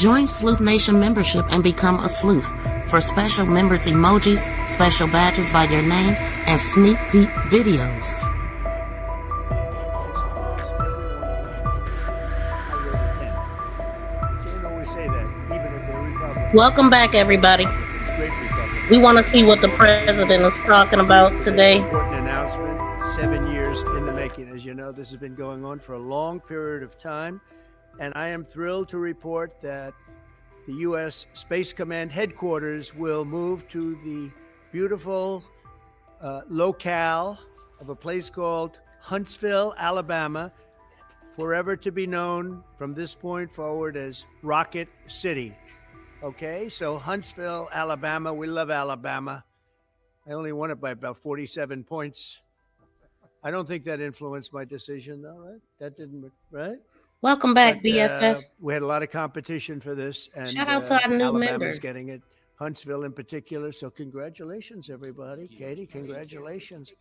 Join Sleuth Nation membership and become a sleuth for special members emojis, special badges by your name, and sneak peek videos. Welcome back, everybody. We want to see what the president is talking about today. Important announcement, 7 years in the making. As you know, this has been going on for a long period of time. And I am thrilled to report that the U.S. Space Command headquarters will move to the beautiful locale of a place called Huntsville, Alabama, forever to be known from this point forward as Rocket City. Okay, so Huntsville, Alabama, we love Alabama. I only won it by about 47 points. I don't think that influenced my decision, though, right? That didn't, right? Welcome back, BFF. We had a lot of competition for this, and shout out to our new Alabama's member. getting it, Huntsville in particular. So congratulations, everybody. Katie, congratulations.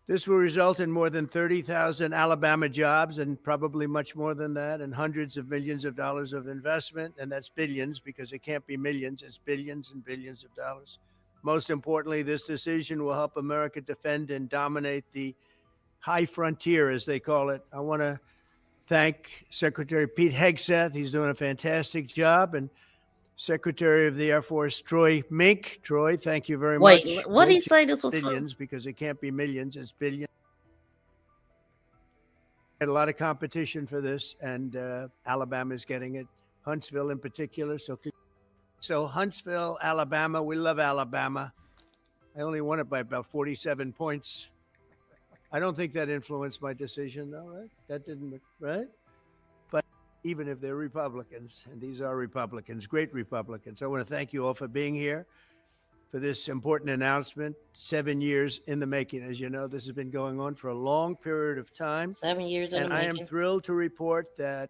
This will result in more than 30,000 Alabama jobs and probably much more than that, and hundreds of millions of dollars of investment. And that's billions, because it can't be millions. It's billions and billions of dollars. Most importantly, this decision will help America defend and dominate the high frontier, as they call it. I want to thank Secretary Pete Hegseth. He's doing a fantastic job. And Secretary of the Air Force, Troy Mink. Troy, thank you very much. Wait, what did he say this was billions, because it can't be millions, it's billions. Had a lot of competition for this, and Alabama's getting it, Huntsville in particular. So Huntsville, Alabama, we love Alabama. I only won it by about 47 points. I don't think that influenced my decision, though, right? That didn't, right? But even if they're Republicans, and these are Republicans, great Republicans, I want to thank you all for being here for this important announcement. 7 years in the making. As you know, this has been going on for a long period of time. 7 years in the making. And I am thrilled to report that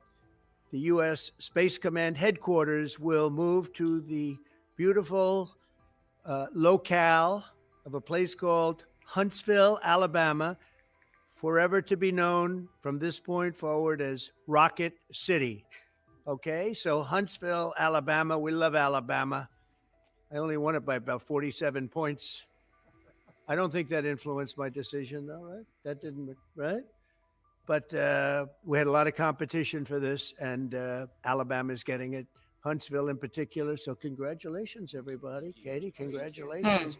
the U.S. Space Command headquarters will move to the beautiful locale of a place called Huntsville, Alabama, forever to be known from this point forward as Rocket City. Okay, so Huntsville, Alabama, we love Alabama. I only won it by about 47 points. I don't think that influenced my decision, though, right? That didn't, right? But we had a lot of competition for this, and Alabama's getting it, Huntsville in particular. So congratulations, everybody. Katie, congratulations.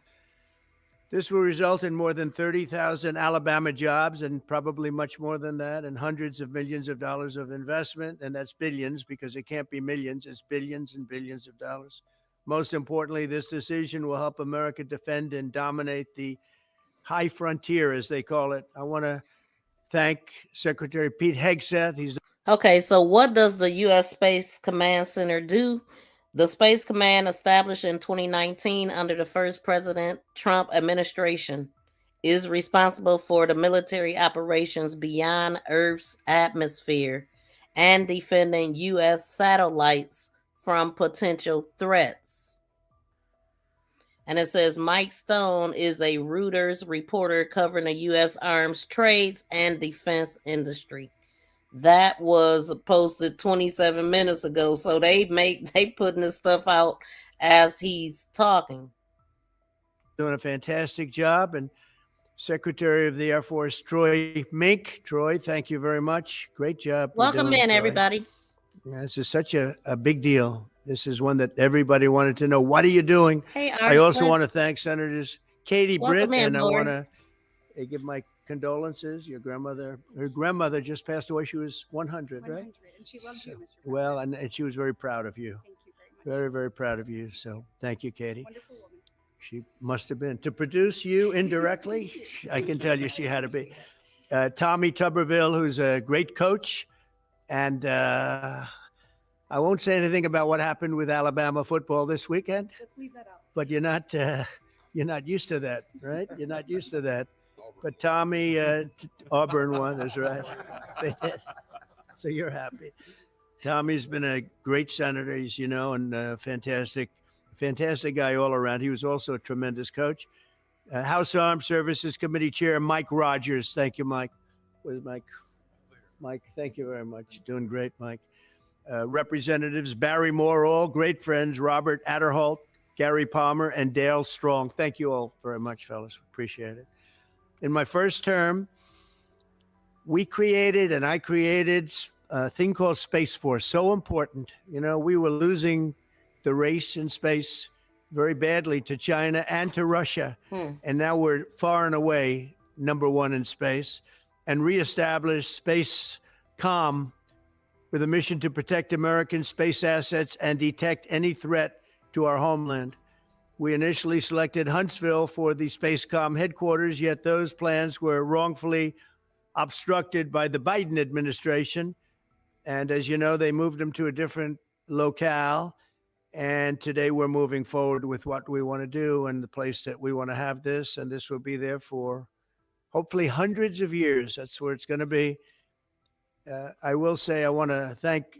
This will result in more than 30,000 Alabama jobs and probably much more than that, and hundreds of millions of dollars of investment. And that's billions, because it can't be millions. It's billions and billions of dollars. Most importantly, this decision will help America defend and dominate the high frontier, as they call it. I want to thank Secretary Pete Hegseth. Okay, so what does the U.S. Space Command Center do? The Space Command, established in 2019 under the first President Trump administration, is responsible for the military operations beyond Earth's atmosphere and defending U.S. satellites from potential threats. And it says Mike Stone is a Reuters reporter covering the U.S. arms trades and defense industry. That was posted 27 minutes ago. So they putting this stuff out as he's talking. Doing a fantastic job. And Secretary of the Air Force, Troy Mink. Troy, thank you very much. Great job. Welcome in, everybody. Yeah, this is such a big deal. This is one that everybody wanted to know. What are you doing? Hey, I also want to thank Senators Katie Britt, and I want to give my condolences. Your grandmother, her grandmother just passed away. She was 100, right? And she loved you, Mr. Well, and she was very proud of you. Thank you very much. Very, very proud of you. So thank you, Katie. Wonderful woman. She must have been. To produce you indirectly, I can tell you she had to be. Tommy Tuberville, who's a great coach. And I won't say anything about what happened with Alabama football this weekend. Let's leave that out. But you're not used to that, right? You're not used to that. But Tommy, Auburn won, is right. They did. So you're happy. Tommy's been a great senator, as you know, and fantastic guy all around. He was also a tremendous coach. House Armed Services Committee Chair Mike Rogers. Thank you, Mike. With Mike. Mike, thank you very much. Doing great, Mike. Representatives Barry Moore, all great friends, Robert Adderholt, Gary Palmer, and Dale Strong. Thank you all very much, fellas. Appreciate it. In my first term, I created a thing called Space Force. So important. You know, we were losing the race in space very badly to China and to Russia. And now we're far and away #1 in space, and reestablished Space Com with a mission to protect American space assets and detect any threat to our homeland. We initially selected Huntsville for the Spacecom headquarters, yet those plans were wrongfully obstructed by the Biden administration. And as you know, they moved them to a different locale. And today we're moving forward with what we want to do and the place that we want to have this. And this will be there for hopefully hundreds of years. That's where it's going to be. I will say I want to thank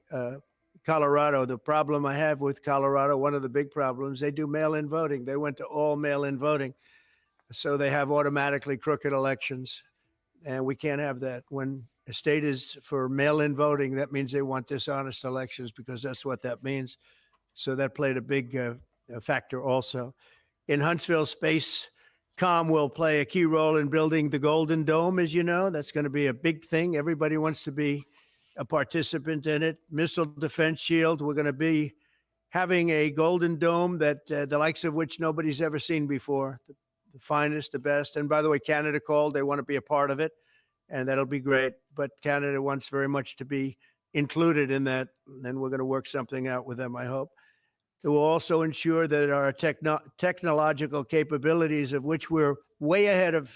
Colorado. The problem I have with Colorado, one of the big problems, they do mail-in voting. They went to all mail-in voting. So they have automatically crooked elections. And we can't have that. When a state is for mail-in voting, that means they want dishonest elections, because that's what that means. So that played a big factor also. In Huntsville, Spacecom will play a key role in building the Golden Dome, as you know. That's going to be a big thing. Everybody wants to be a participant in it. Missile Defense Shield, we're going to be having a Golden Dome that the likes of which nobody's ever seen before. The finest, the best. And by the way, Canada called. They want to be a part of it, and that'll be great. But Canada wants very much to be included in that, and we're going to work something out with them, I hope. It will also ensure that our technological capabilities, of which we're way ahead of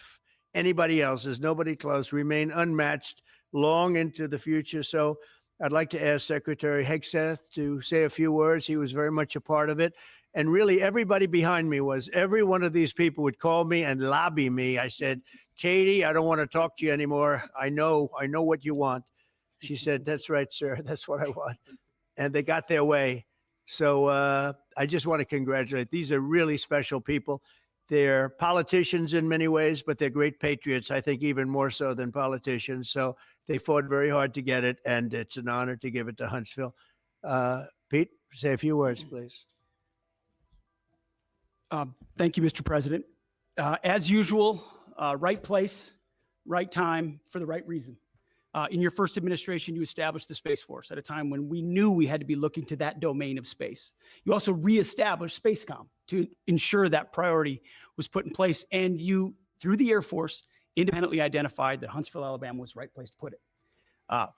anybody else, there's nobody close, remain unmatched long into the future. So I'd like to ask Secretary Hegseth to say a few words. He was very much a part of it. And really, everybody behind me was. Every one of these people would call me and lobby me. I said, Katie, I don't want to talk to you anymore. I know what you want. She said, that's right, sir. That's what I want. And they got their way. So I just want to congratulate. These are really special people. They're politicians in many ways, but they're great patriots, I think even more so than politicians. So they fought very hard to get it, and it's an honor to give it to Huntsville. Pete, say a few words, please. Thank you, Mr. President. As usual, right place, right time, for the right reason. In your first administration, you established the Space Force at a time when we knew we had to be looking to that domain of space. You also reestablished Spacecom to ensure that priority was put in place. And you, through the Air Force, independently identified that Huntsville, Alabama was the right place to put it.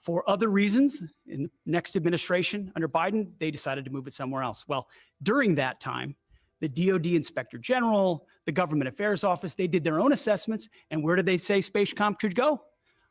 For other reasons, in the next administration under Biden, they decided to move it somewhere else. Well, during that time, the DOD Inspector General, the Government Affairs Office, they did their own assessments. And where did they say Spacecom should go?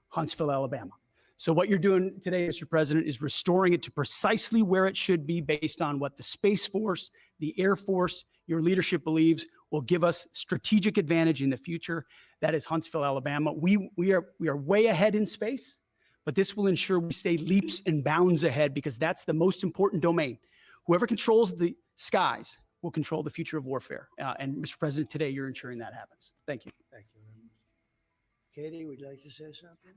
Huntsville, Alabama. So what you're doing today, Mr. President, is restoring it to precisely where it should be based on what the Space Force, the Air Force, your leadership believes will give us strategic advantage in the future. That is Huntsville, Alabama. We are way ahead in space, but this will ensure we stay leaps and bounds ahead, because that's the most important domain. Whoever controls the skies will control the future of warfare. And Mr. President, today you're ensuring that happens. Thank you. Thank you. Katie, would you like to say something?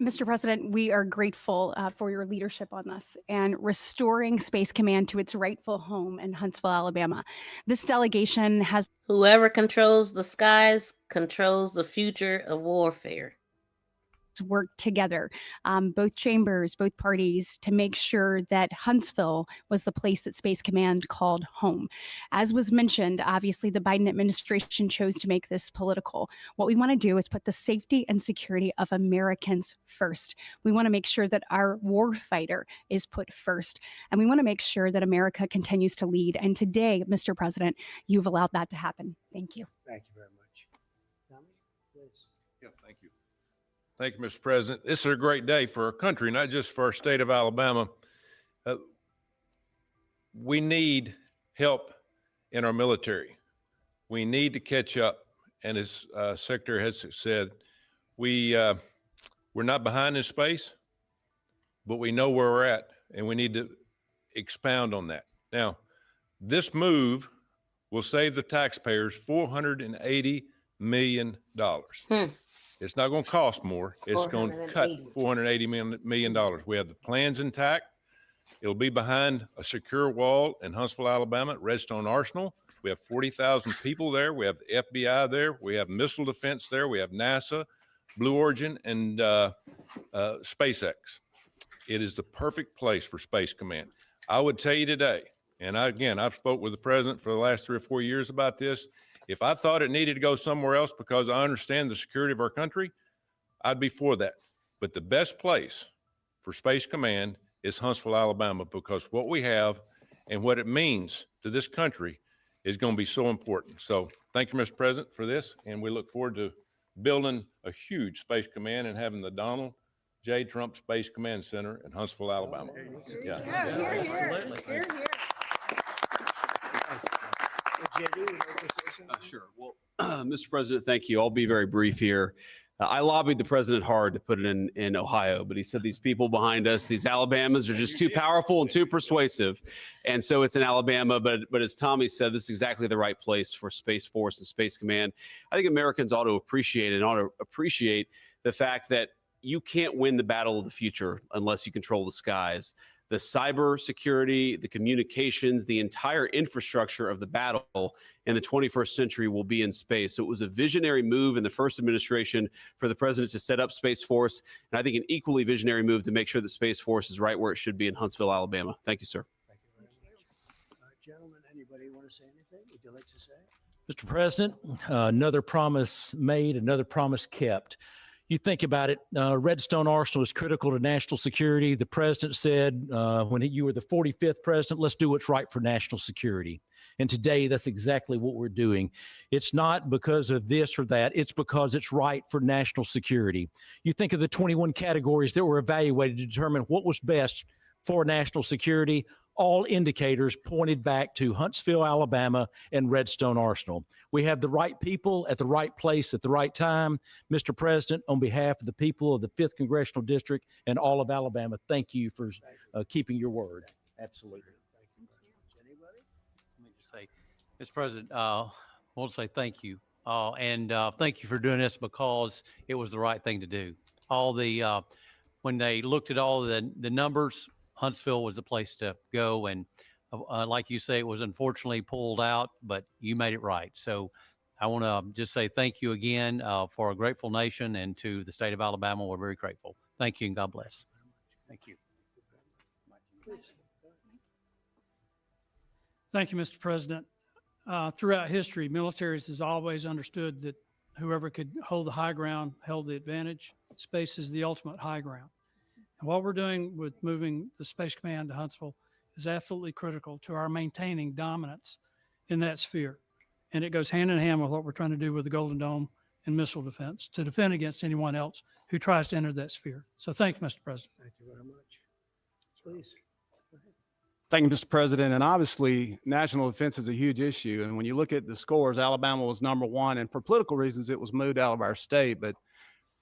Mr. President, we are grateful for your leadership on this and restoring Space Command to its rightful home in Huntsville, Alabama. This delegation has Whoever controls the skies controls the future of warfare. worked together, both chambers, both parties, to make sure that Huntsville was the place that Space Command called home. As was mentioned, obviously the Biden administration chose to make this political. What we want to do is put the safety and security of Americans first. We want to make sure that our war fighter is put first. And we want to make sure that America continues to lead. And today, Mr. President, you've allowed that to happen. Thank you. Thank you very much. Tommy, please. Yeah, thank you. Thank you, Mr. President. This is a great day for our country, not just for our state of Alabama. We need help in our military. We need to catch up. And as Secretary has said, we're not behind in space, but we know where we're at, and we need to expound on that. Now, this move will save the taxpayers $480 million. It's not going to cost more. It's going to cut $480 million. We have the plans intact. It'll be behind a secure wall in Huntsville, Alabama, at Redstone Arsenal. We have 40,000 people there. We have the FBI there. We have missile defense there. We have NASA, Blue Origin, and SpaceX. It is the perfect place for Space Command. I would tell you today, and I've spoke with the president for the last 3 or 4 years about this. If I thought it needed to go somewhere else because I understand the security of our country, I'd be for that. But the best place for Space Command is Huntsville, Alabama, because what we have and what it means to this country is going to be so important. So thank you, Mr. President, for this. And we look forward to building a huge Space Command and having the Donald J. Trump Space Command Center in Huntsville, Alabama. Yeah. Here, here. JD, would you like to say something? Sure. Well, Mr. President, thank you. I'll be very brief here. I lobbied the president hard to put it in Ohio, but he said these people behind us, these Alabamas, are just too powerful and too persuasive. And so it's in Alabama. But as Tommy said, this is exactly the right place for Space Force and Space Command. I think Americans ought to appreciate the fact that you can't win the battle of the future unless you control the skies. The cyber security, the communications, the entire infrastructure of the battle in the 21st century will be in space. So it was a visionary move in the first administration for the president to set up Space Force. And I think an equally visionary move to make sure that Space Force is right where it should be in Huntsville, Alabama. Thank you, sir. Thank you very much. Gentlemen, anybody want to say anything? Would you like to say? Mr. President, another promise made, another promise kept. You think about it, Redstone Arsenal is critical to national security. The president said when you were the 45th president, let's do what's right for national security. And today, that's exactly what we're doing. It's not because of this or that. It's because it's right for national security. You think of the 21 categories that were evaluated to determine what was best for national security. All indicators pointed back to Huntsville, Alabama, and Redstone Arsenal. We have the right people at the right place at the right time. Mr. President, on behalf of the people of the 5th Congressional District and all of Alabama, thank you for keeping your word. Absolutely. Thank you very much. Anybody? Let me just say, Mr. President, I want to say thank you. And thank you for doing this because it was the right thing to do. When they looked at all the numbers, Huntsville was the place to go. And like you say, it was unfortunately pulled out, but you made it right. So I want to just say thank you again for a grateful nation, and to the state of Alabama, we're very grateful. Thank you and God bless. Thank you. Thank you, Mr. President. Throughout history, militaries has always understood that whoever could hold the high ground held the advantage. Space is the ultimate high ground. And what we're doing with moving the Space Command to Huntsville is absolutely critical to our maintaining dominance in that sphere. And it goes hand in hand with what we're trying to do with the Golden Dome and missile defense to defend against anyone else who tries to enter that sphere. So thank you, Mr. President. Thank you very much. Please. Thank you, Mr. President. And obviously, national defense is a huge issue. And when you look at the scores, Alabama was #1. And for political reasons, it was moved out of our state. But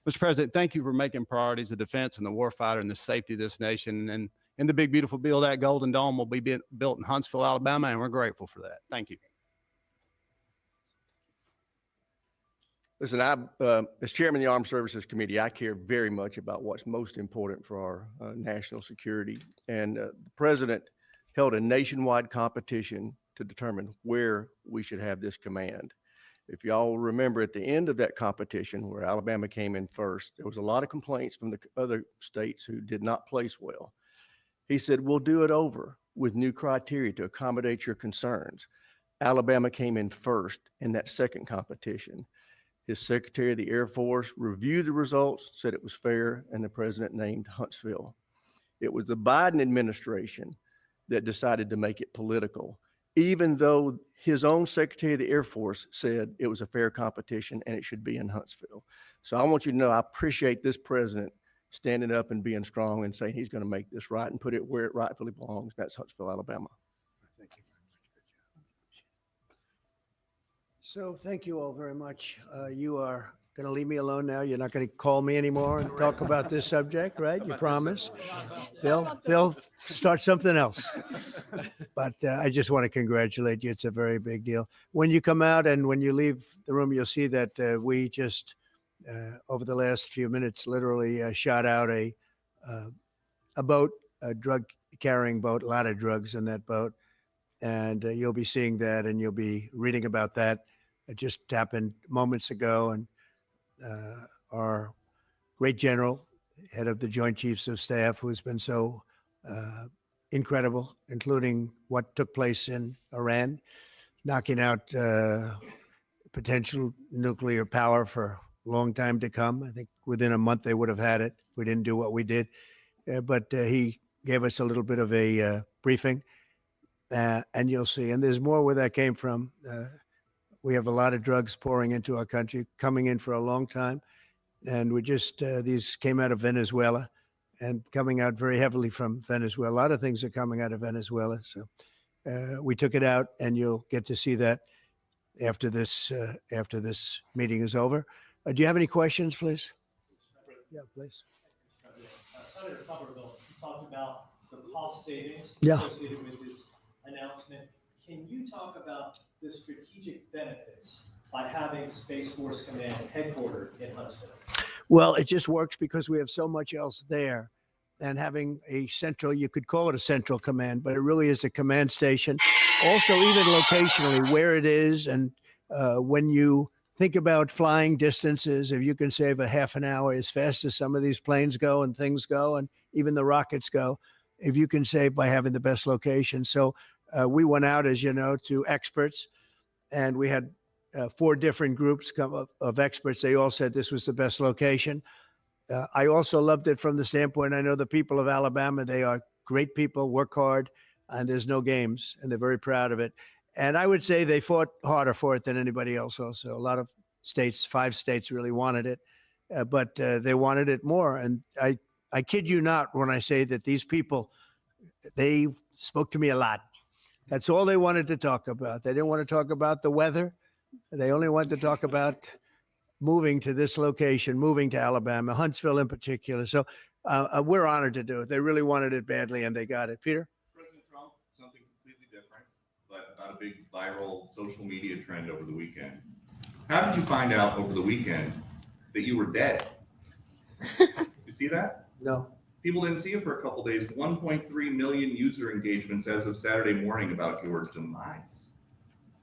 Mr. President, thank you for making priorities the defense and the warfighter and the safety of this nation. And in the big, beautiful bill, that Golden Dome will be built in Huntsville, Alabama, and we're grateful for that. Thank you. Listen, as chairman of the Armed Services Committee, I care very much about what's most important for our national security. And the president held a nationwide competition to determine where we should have this command. If y'all remember, at the end of that competition, where Alabama came in first, there was a lot of complaints from the other states who did not place well. He said, we'll do it over with new criteria to accommodate your concerns. Alabama came in first in that second competition. His Secretary of the Air Force reviewed the results, said it was fair, and the president named Huntsville. It was the Biden administration that decided to make it political, even though his own Secretary of the Air Force said it was a fair competition and it should be in Huntsville. So I want you to know I appreciate this president standing up and being strong and saying he's going to make this right and put it where it rightfully belongs. That's Huntsville, Alabama. Thank you very much. Good job. So thank you all very much. You are going to leave me alone now. You're not going to call me anymore and talk about this subject, right? You promise? They'll start something else. But I just want to congratulate you. It's a very big deal. When you come out and when you leave the room, you'll see that we just over the last few minutes, literally shot out a boat, a drug carrying boat, a lot of drugs in that boat. And you'll be seeing that and you'll be reading about that. It just happened moments ago. And our great general, head of the Joint Chiefs of Staff, who's been so incredible, including what took place in Iran, knocking out potential nuclear power for a long time to come. I think within a month they would have had it. We didn't do what we did. But he gave us a little bit of a briefing, and you'll see. And there's more where that came from. We have a lot of drugs pouring into our country, coming in for a long time. And we just, these came out of Venezuela and coming out very heavily from Venezuela. A lot of things are coming out of Venezuela. So we took it out, and you'll get to see that after this meeting is over. Do you have any questions, please? Yeah, please. Senator Somerville, you talked about the cost savings Yeah. associated with this announcement. Can you talk about the strategic benefits by having Space Force Command headquartered in Huntsville? Well, it just works because we have so much else there. And having a central, you could call it a central command, but it really is a command station. Also, even locationally, where it is, and when you think about flying distances, if you can save a half an hour as fast as some of these planes go and things go, and even the rockets go, if you can save by having the best location. So we went out, as you know, to experts, and we had 4 different groups of experts. They all said this was the best location. I also loved it from the standpoint, I know the people of Alabama, they are great people, work hard, and there's no games, and they're very proud of it. And I would say they fought harder for it than anybody else also. A lot of states, 5 states really wanted it, but they wanted it more. And I kid you not when I say that these people, they spoke to me a lot. That's all they wanted to talk about. They didn't want to talk about the weather. They only wanted to talk about moving to this location, moving to Alabama, Huntsville in particular. So we're honored to do it. They really wanted it badly, and they got it. Peter? President Trump, something completely different, but about a big viral social media trend over the weekend. How did you find out over the weekend that you were dead? You see that? No. People didn't see it for a couple days. 1.3 million user engagements as of Saturday morning about your demise.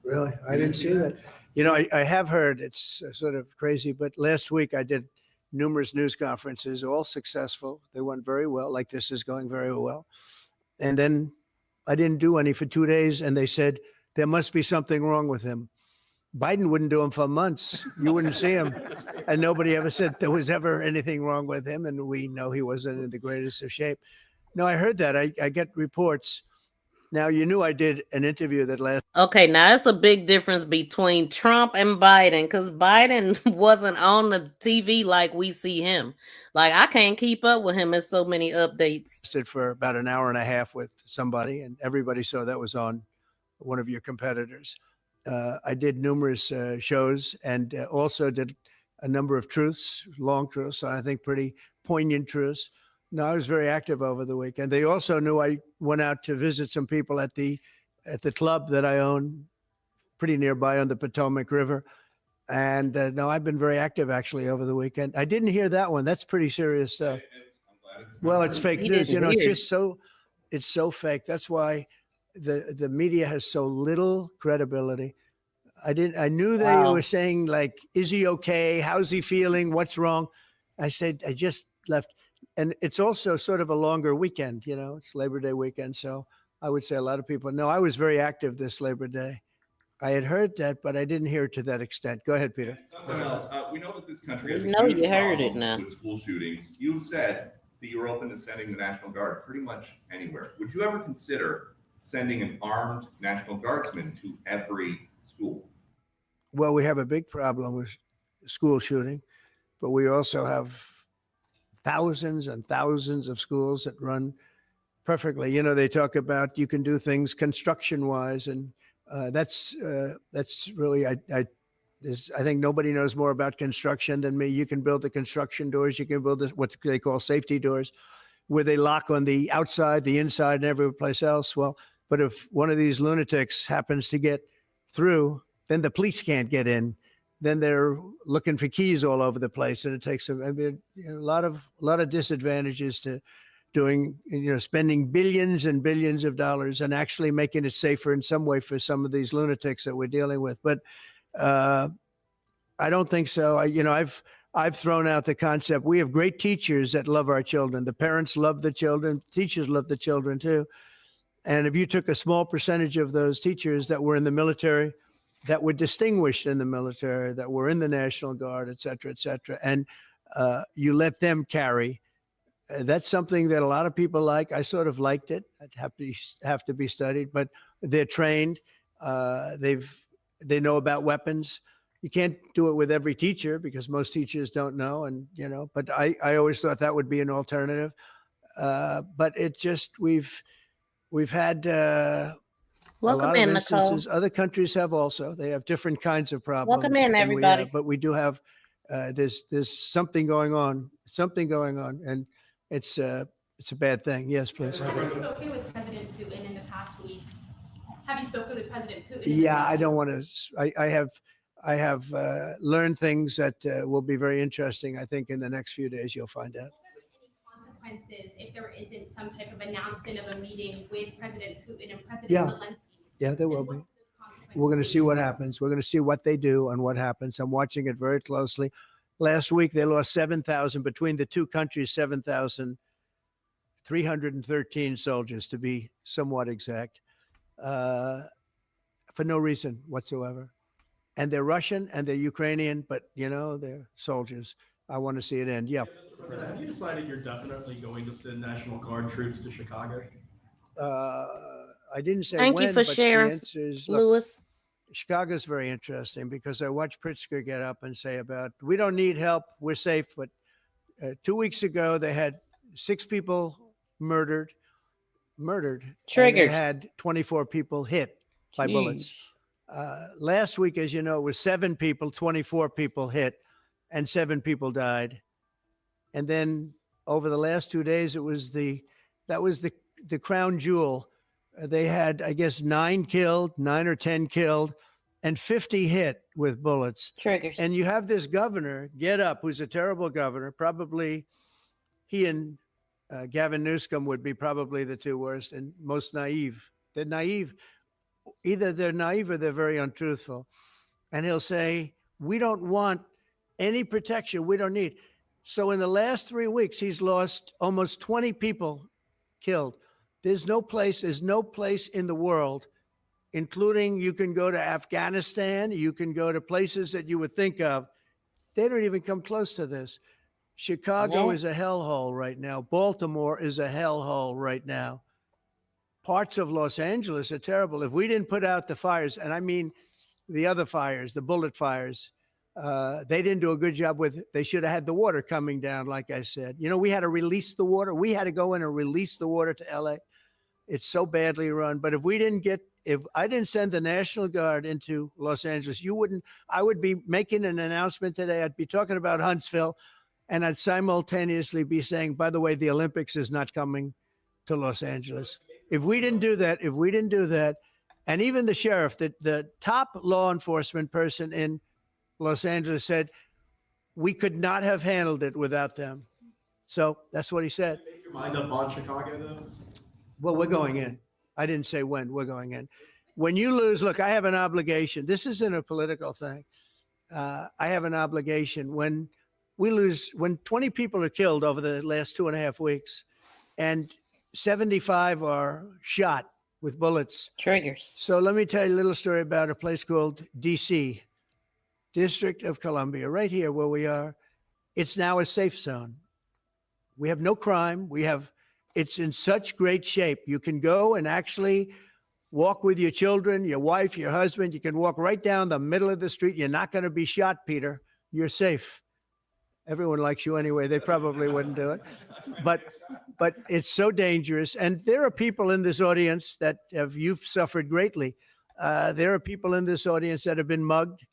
Really? I didn't see that. You know, I have heard, it's sort of crazy, but last week I did numerous news conferences, all successful. They went very well, like this is going very well. And then I didn't do any for 2 days, and they said, there must be something wrong with him. Biden wouldn't do them for months. You wouldn't see him. And nobody ever said there was ever anything wrong with him, and we know he wasn't in the greatest of shape. No, I heard that. I get reports. Now, you knew I did an interview that last. Okay, now it's a big difference between Trump and Biden, because Biden wasn't on the TV like we see him. Like, I can't keep up with him. There's so many updates. Stood for about an hour and a half with somebody, and everybody saw that was on one of your competitors. I did numerous shows, and also did a number of truths, long truths, I think pretty poignant truths. No, I was very active over the weekend. They also knew I went out to visit some people at the club that I own pretty nearby on the Potomac River. And no, I've been very active actually over the weekend. I didn't hear that one. That's pretty serious stuff. Well, it's fake news. You know, it's just it's so fake. That's why the media has so little credibility. I knew they were saying, like, is he okay? How's he feeling? What's wrong? I said, I just left. And it's also sort of a longer weekend, you know, it's Labor Day weekend. So I would say a lot of people know I was very active this Labor Day. I had heard that, but I didn't hear it to that extent. Go ahead, Peter. Something else. We know that this country has We a know huge you heard it problem now. with school shootings. You've said that you're open to sending the National Guard pretty much anywhere. Would you ever consider sending an armed National Guardsman to every school? Well, we have a big problem with school shooting, but we also have thousands and thousands of schools that run perfectly. You know, they talk about you can do things construction-wise, and that's really I think nobody knows more about construction than me. You can build the construction doors. You can build what they call safety doors, where they lock on the outside, the inside, and every place else. Well, but if one of these lunatics happens to get through, then the police can't get in. then they're looking for keys all over the place, and it takes them. I mean, a lot of disadvantages to doing, spending billions and billions of dollars and actually making it safer in some way for some of these lunatics that we're dealing with. But I don't think so. I've thrown out the concept. We have great teachers that love our children. The parents love the children. Teachers love the children too. And if you took a small percentage of those teachers that were in the military, that were distinguished in the military, that were in the National Guard, et cetera, and you let them carry, that's something that a lot of people like. I sort of liked it. I'd have to be studied, but they're trained. They know about weapons. You can't do it with every teacher because most teachers don't know, but I always thought that would be an alternative. But it just, we've had a Welcome lot in, of Nicole. instances. Other countries have also. They have different kinds of problems. Welcome in, than we everybody. have, but we do have, there's something going on, and it's a bad thing. Yes, please. Have you spoken with President Putin in the past week? Have you spoken with President Putin? Yeah, I don't want to. I have learned things that will be very interesting. I think in the next few days you'll find out. Consequences if there isn't some type of announcement of a meeting with President Putin and President Yeah. Zelensky? Yeah, there will be. We're going to see what happens. We're going to see what they do and what happens. I'm watching it very closely. Last week, they lost 7,000 between the two countries, 7,313 soldiers, to be somewhat exact, for no reason whatsoever. And they're Russian and they're Ukrainian, but, they're soldiers. I want to see it end. Yeah. Mr. President, have you decided you're definitely going to send National Guard troops to Chicago? I didn't say Thank when, you for but sharing, the answer is, look, Lewis. Chicago's very interesting because I watched Pritzker get up and say we don't need help, we're safe. But 2 weeks ago, they had 6 people murdered. And they Triggers. had 24 people hit by bullets. Last week, as you know, it was 7 people, 24 people hit, and 7 people died. And then over the last 2 days, that was the crown jewel. They had, I guess, 9 or 10 killed, and 50 hit with bullets. Triggers. And you have this governor get up, who's a terrible governor. Probably he and Gavin Newsom would be probably the 2 worst and most naive. They're naive. Either they're naive or they're very untruthful. And he'll say, we don't want any protection. We don't need. So in the last 3 weeks, he's lost almost 20 people killed. There's no place in the world, including you can go to Afghanistan, you can go to places that you would think of. They don't even come close to this. Chicago is a hellhole right now. Baltimore is a hellhole right now. Parts of Los Angeles are terrible. If we didn't put out the fires, and I mean the other fires, the bullet fires, they didn't do a good job with it. They should have had the water coming down, like I said. We had to release the water. We had to go in and release the water to LA. It's so badly run. But if I didn't send the National Guard into Los Angeles, I would be making an announcement today. I'd be talking about Huntsville, and I'd simultaneously be saying, by the way, the Olympics is not coming to Los Angeles. If we didn't do that, and even the sheriff, the top law enforcement person in Los Angeles said, we could not have handled it without them. So that's what he said. Make your mind up on Chicago, though? Well, we're going in. I didn't say when. We're going in. When you lose, look, I have an obligation. This isn't a political thing. I have an obligation. When we lose, when 20 people are killed over the last 2.5 weeks, and 75 are shot with bullets. Triggers. So let me tell you a little story about a place called DC, District of Columbia, right here where we are. It's now a safe zone. We have no crime. It's in such great shape. You can go and actually walk with your children, your wife, your husband. You can walk right down the middle of the street. You're not going to be shot, Peter. You're safe. Everyone likes you anyway. They probably wouldn't do it. But it's so dangerous. And there are people in this audience that you've suffered greatly. There are people in this audience that have been mugged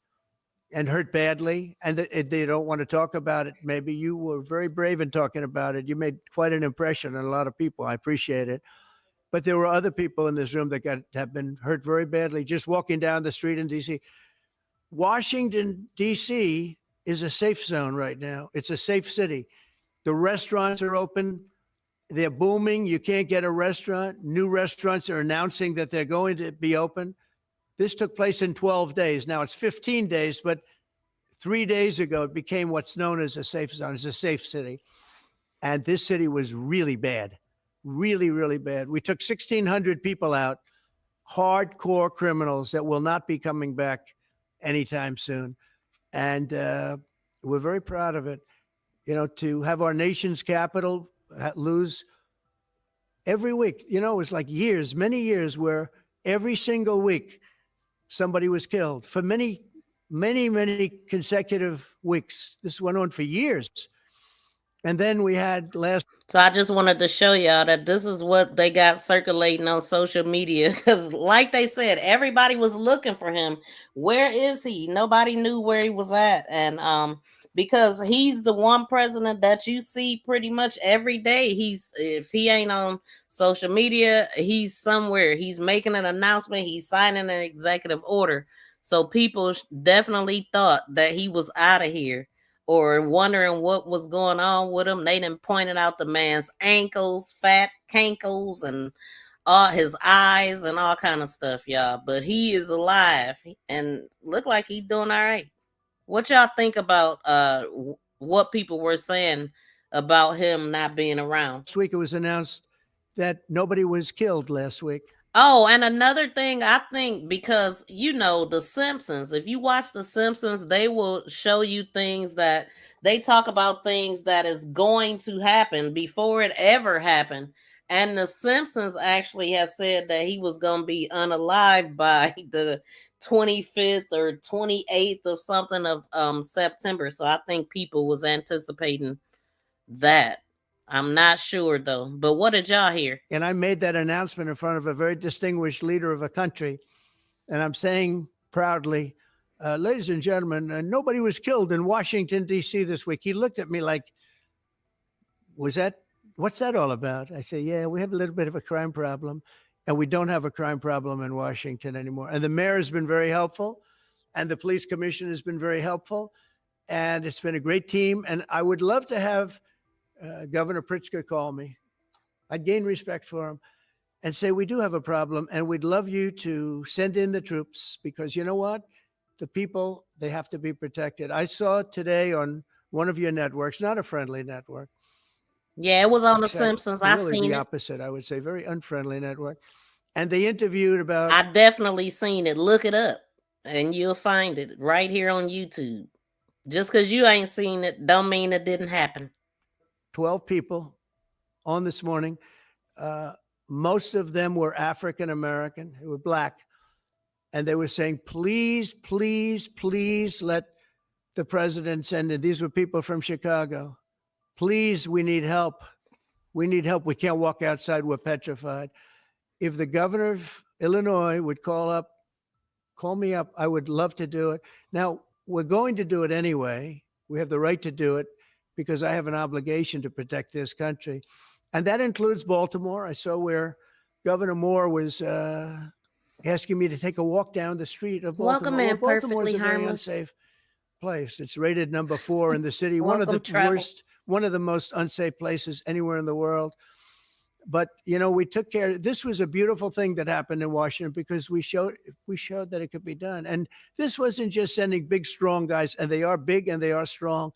and hurt badly, and they don't want to talk about it. Maybe you were very brave in talking about it. You made quite an impression on a lot of people. I appreciate it. But there were other people in this room that have been hurt very badly just walking down the street in D.C. Washington, D.C. is a safe zone right now. It's a safe city. The restaurants are open. They're booming. You can't get a restaurant. New restaurants are announcing that they're going to be open. This took place in 12 days. Now it's 15 days, but 3 days ago, it became what's known as a safe zone. It's a safe city. And this city was really bad, really, really bad. We took 1,600 people out, hardcore criminals that will not be coming back anytime soon. And we're very proud of it. You know, to have our nation's capital lose every week, you know, it was like years, many years where every single week somebody was killed for many consecutive weeks. This went on for years. And then we had last. So I just wanted to show y'all that this is what they got circulating on social media. Because like they said, everybody was looking for him. Where is he? Nobody knew where he was at. And because he's the one president that you see pretty much every day. If he ain't on social media, he's somewhere. He's making an announcement. He's signing an executive order. So people definitely thought that he was out of here, or wondering what was going on with him. They done pointed out the man's ankles, fat cankles, and all his eyes and all kind of stuff, y'all. But he is alive and look like he's doing all right. What y'all think about what people were saying about him not being around? Last week it was announced that nobody was killed last week. Oh, and another thing, I think, because, you know, The Simpsons, if you watch The Simpsons, they will show you things that they talk about things that is going to happen before it ever happened. And The Simpsons actually has said that he was going to be unalive by the 25th or 28th or something of September. So I think people was anticipating that. I'm not sure though, but what did y'all hear? And I made that announcement in front of a very distinguished leader of a country. And I'm saying proudly, ladies and gentlemen, nobody was killed in Washington, D.C. this week. He looked at me like, what's that all about? I say, yeah, we have a little bit of a crime problem, and we don't have a crime problem in Washington anymore. And the mayor has been very helpful, and the police commission has been very helpful, and it's been a great team. And I would love to have Governor Pritzker call me. I'd gain respect for him and say, we do have a problem, and we'd love you to send in the troops, because you know what? The people, they have to be protected. I saw today on one of your networks, not a friendly network. Yeah, it was on The In fact, Simpsons. I really seen the it. opposite, I would say, very unfriendly network. And they interviewed about. I definitely seen it. Look it up and you'll find it right here on YouTube. Just because you ain't seen it don't mean it didn't happen. 12 people on this morning. Most of them were African American, who were black. And they were saying, please, please, please let the president send in. These were people from Chicago. Please, we need help. We need help. We can't walk outside. We're petrified. If the governor of Illinois would call me up, I would love to do it. Now, we're going to do it anyway. We have the right to do it because I have an obligation to protect this country. And that includes Baltimore. I saw where Governor Moore was asking me to take a walk down the street of Baltimore. Welcome in, Baltimore's perfectly a very harmless. unsafe place. It's rated number 4 in the city. One of Welcome, the travel. worst, one of the most unsafe places anywhere in the world. But, you know, we took care. This was a beautiful thing that happened in Washington because we showed that it could be done. And this wasn't just sending big, strong guys, and they are big and they are strong.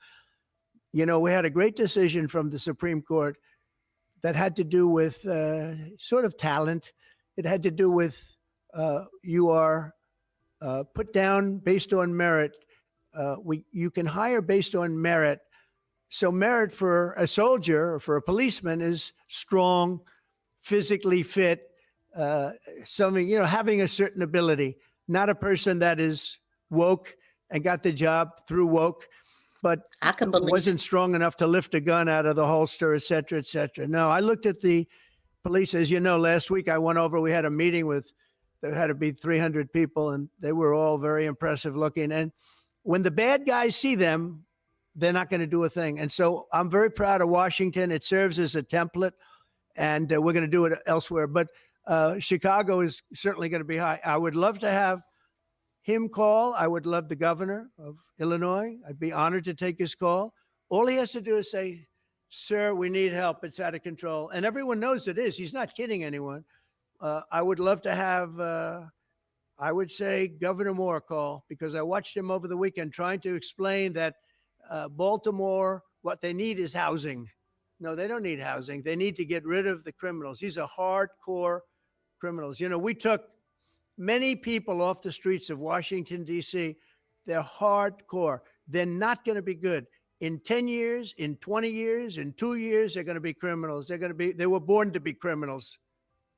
You know, we had a great decision from the Supreme Court that had to do with sort of talent. It had to do with you are put down based on merit. You can hire based on merit. So merit for a soldier or for a policeman is strong, physically fit, something, you know, having a certain ability, not a person that is woke and got the job through woke, but I can believe wasn't strong enough to lift a gun out of the holster, et cetera, et cetera. No, I looked at the police. As you know, last week I went over, we had a meeting with, there had to be 300 people, and they were all very impressive looking. And when the bad guys see them, they're not going to do a thing. And so I'm very proud of Washington. It serves as a template, and we're going to do it elsewhere. But Chicago is certainly going to be high. I would love to have him call. I would love the governor of Illinois. I'd be honored to take his call. All he has to do is say, sir, we need help. It's out of control. And everyone knows it is. He's not kidding anyone. I would love to have, I would say, Governor Moore call, because I watched him over the weekend trying to explain that Baltimore, what they need is housing. No, they don't need housing. They need to get rid of the criminals. These are hardcore criminals. You know, we took many people off the streets of Washington, D.C. They're hardcore. They're not going to be good. In 10 years, in 20 years, in 2 years, they're going to be criminals. They were born to be criminals,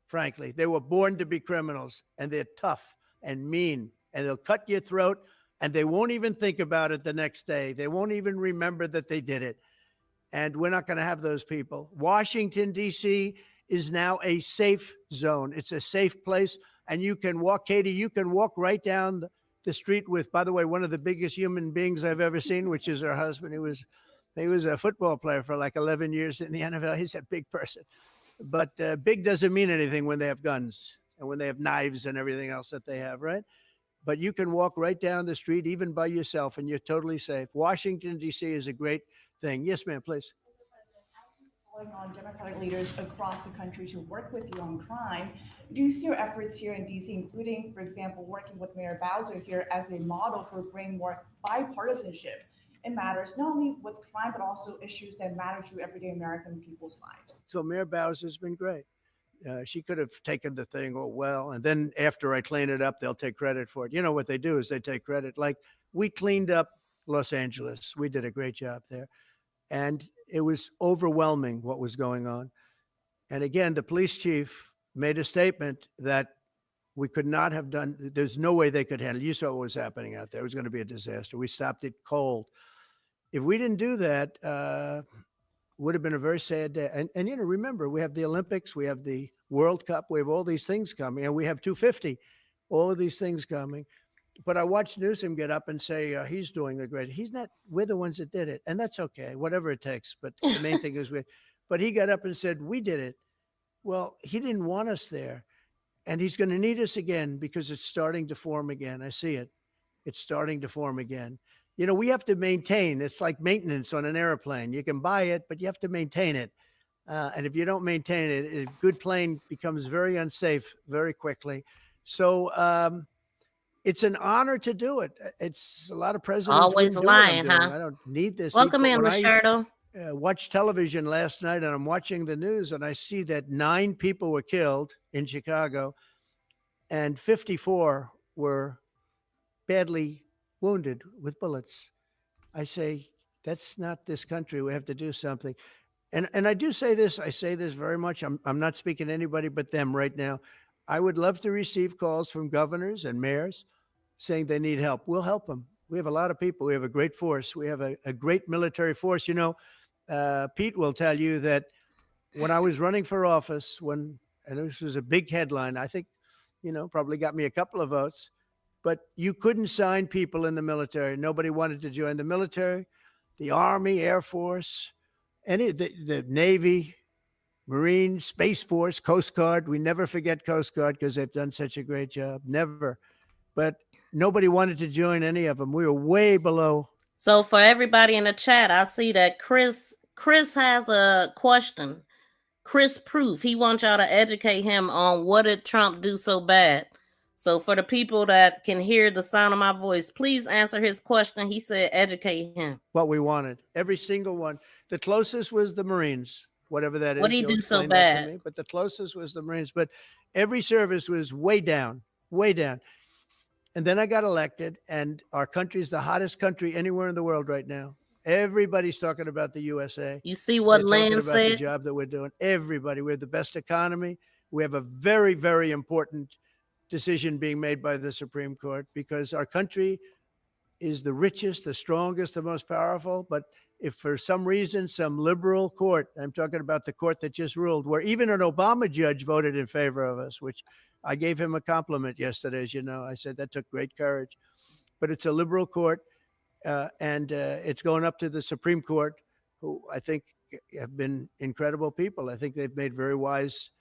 frankly. They were born to be criminals, and they're tough and mean, and they'll cut your throat, and they won't even think about it the next day. They won't even remember that they did it. And we're not going to have those people. Washington, D.C. is now a safe zone. It's a safe place. And you can walk, Katie, you can walk right down the street with, by the way, one of the biggest human beings I've ever seen, which is her husband. He was a football player for like 11 years in the NFL. He's a big person. But big doesn't mean anything when they have guns and when they have knives and everything else that they have, right? But you can walk right down the street, even by yourself, and you're totally safe. Washington, D.C. is a great thing. Yes, ma'am, please. Calling on Democratic leaders across the country to work with you on crime. Do you see your efforts here in DC, including, for example, working with Mayor Bowser here as a model for bringing more bipartisanship in matters not only with crime, but also issues that matter to everyday American people's lives? So Mayor Bowser's been great. She could have taken the thing, oh, well, and then after I clean it up, they'll take credit for it. You know what they do is they take credit. Like, we cleaned up Los Angeles. We did a great job there. And it was overwhelming what was going on. And again, the police chief made a statement that we could not have done, there's no way they could handle it. You saw what was happening out there. It was going to be a disaster. We stopped it cold. If we didn't do that, would have been a very sad day. And you know, remember, we have the Olympics, we have the World Cup, we have all these things coming, and we have 250, all of these things coming. But I watched Newsom get up and say he's doing a great. He's not. We're the ones that did it, and that's okay, whatever it takes. But the main thing is we. But he got up and said we did it. Well, he didn't want us there, and he's going to need us again because it's starting to form again. I see it. It's starting to form again. You know, we have to maintain. It's like maintenance on an airplane. You can buy it, but you have to maintain it. And if you don't maintain it, a good plane becomes very unsafe very quickly. So. It's an honor to do it. It's a lot of presidents Always wouldn't do what I'm lying, doing. huh? I don't need this. Welcome But in, when Richardo. I watched television last night, and I'm watching the news, and I see that 9 people were killed in Chicago, and 54 were badly wounded with bullets. I say, that's not this country. We have to do something. And I do say this. I say this very much. I'm not speaking to anybody but them right now. I would love to receive calls from governors and mayors saying they need help. We'll help them. We have a lot of people. We have a great force. We have a great military force. You know, Pete will tell you that when I was running for office, and this was a big headline, I think, you know, probably got me a couple of votes, but you couldn't sign people in the military. Nobody wanted to join the military, the Army, Air Force, the Navy, Marine, Space Force, Coast Guard. We never forget Coast Guard because they've done such a great job. Never. But nobody wanted to join any of them. We were way below. So for everybody in the chat, I see that Chris has a question. Chris Proof. He wants y'all to educate him on what did Trump do so bad. So for the people that can hear the sound of my voice, please answer his question. He said educate him. What we wanted. Every single one. The closest was the Marines. Whatever that is. What did he You'll do so explain that to bad? me. But the closest was the Marines. But every service was way down, way down. And then I got elected, and our country's the hottest country anywhere in the world right now. Everybody's talking about the USA. You see what They're Lynn talking about the said? job that we're doing. Everybody. We have the best economy. We have a very, very important decision being made by the Supreme Court because our country is the richest, the strongest, the most powerful. But if for some reason, some liberal court, I'm talking about the court that just ruled, where even an Obama judge voted in favor of us, which I gave him a compliment yesterday, as you know. I said that took great courage. But it's a liberal court, and it's going up to the Supreme Court, who I think have been incredible people. I think they've made very wise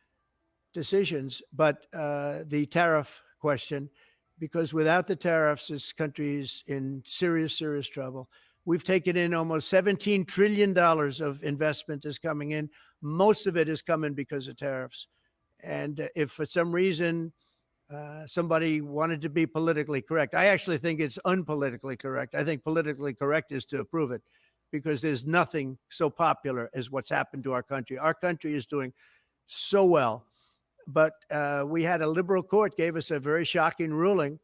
decisions. But the tariff question, because without the tariffs, this country is in serious, serious trouble. We've taken in almost $17 trillion of investment is coming in. Most of it is coming because of tariffs. And if for some reason somebody wanted to be politically correct, I actually think it's unpolitically correct. I think politically correct is to approve it, because there's nothing so popular as what's happened to our country. Our country is doing so well. But we had a liberal court gave us a very shocking ruling.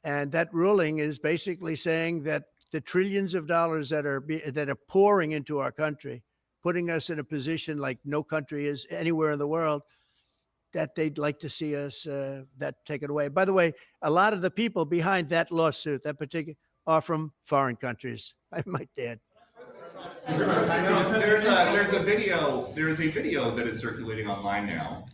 And that ruling is basically saying that the trillions of dollars that are pouring into our country, putting us in a position like no country is anywhere in the world, that they'd like to see us that taken away. By the way, a lot of the people behind that lawsuit, that particular, are from foreign countries, I might add. There's a video that is circulating online now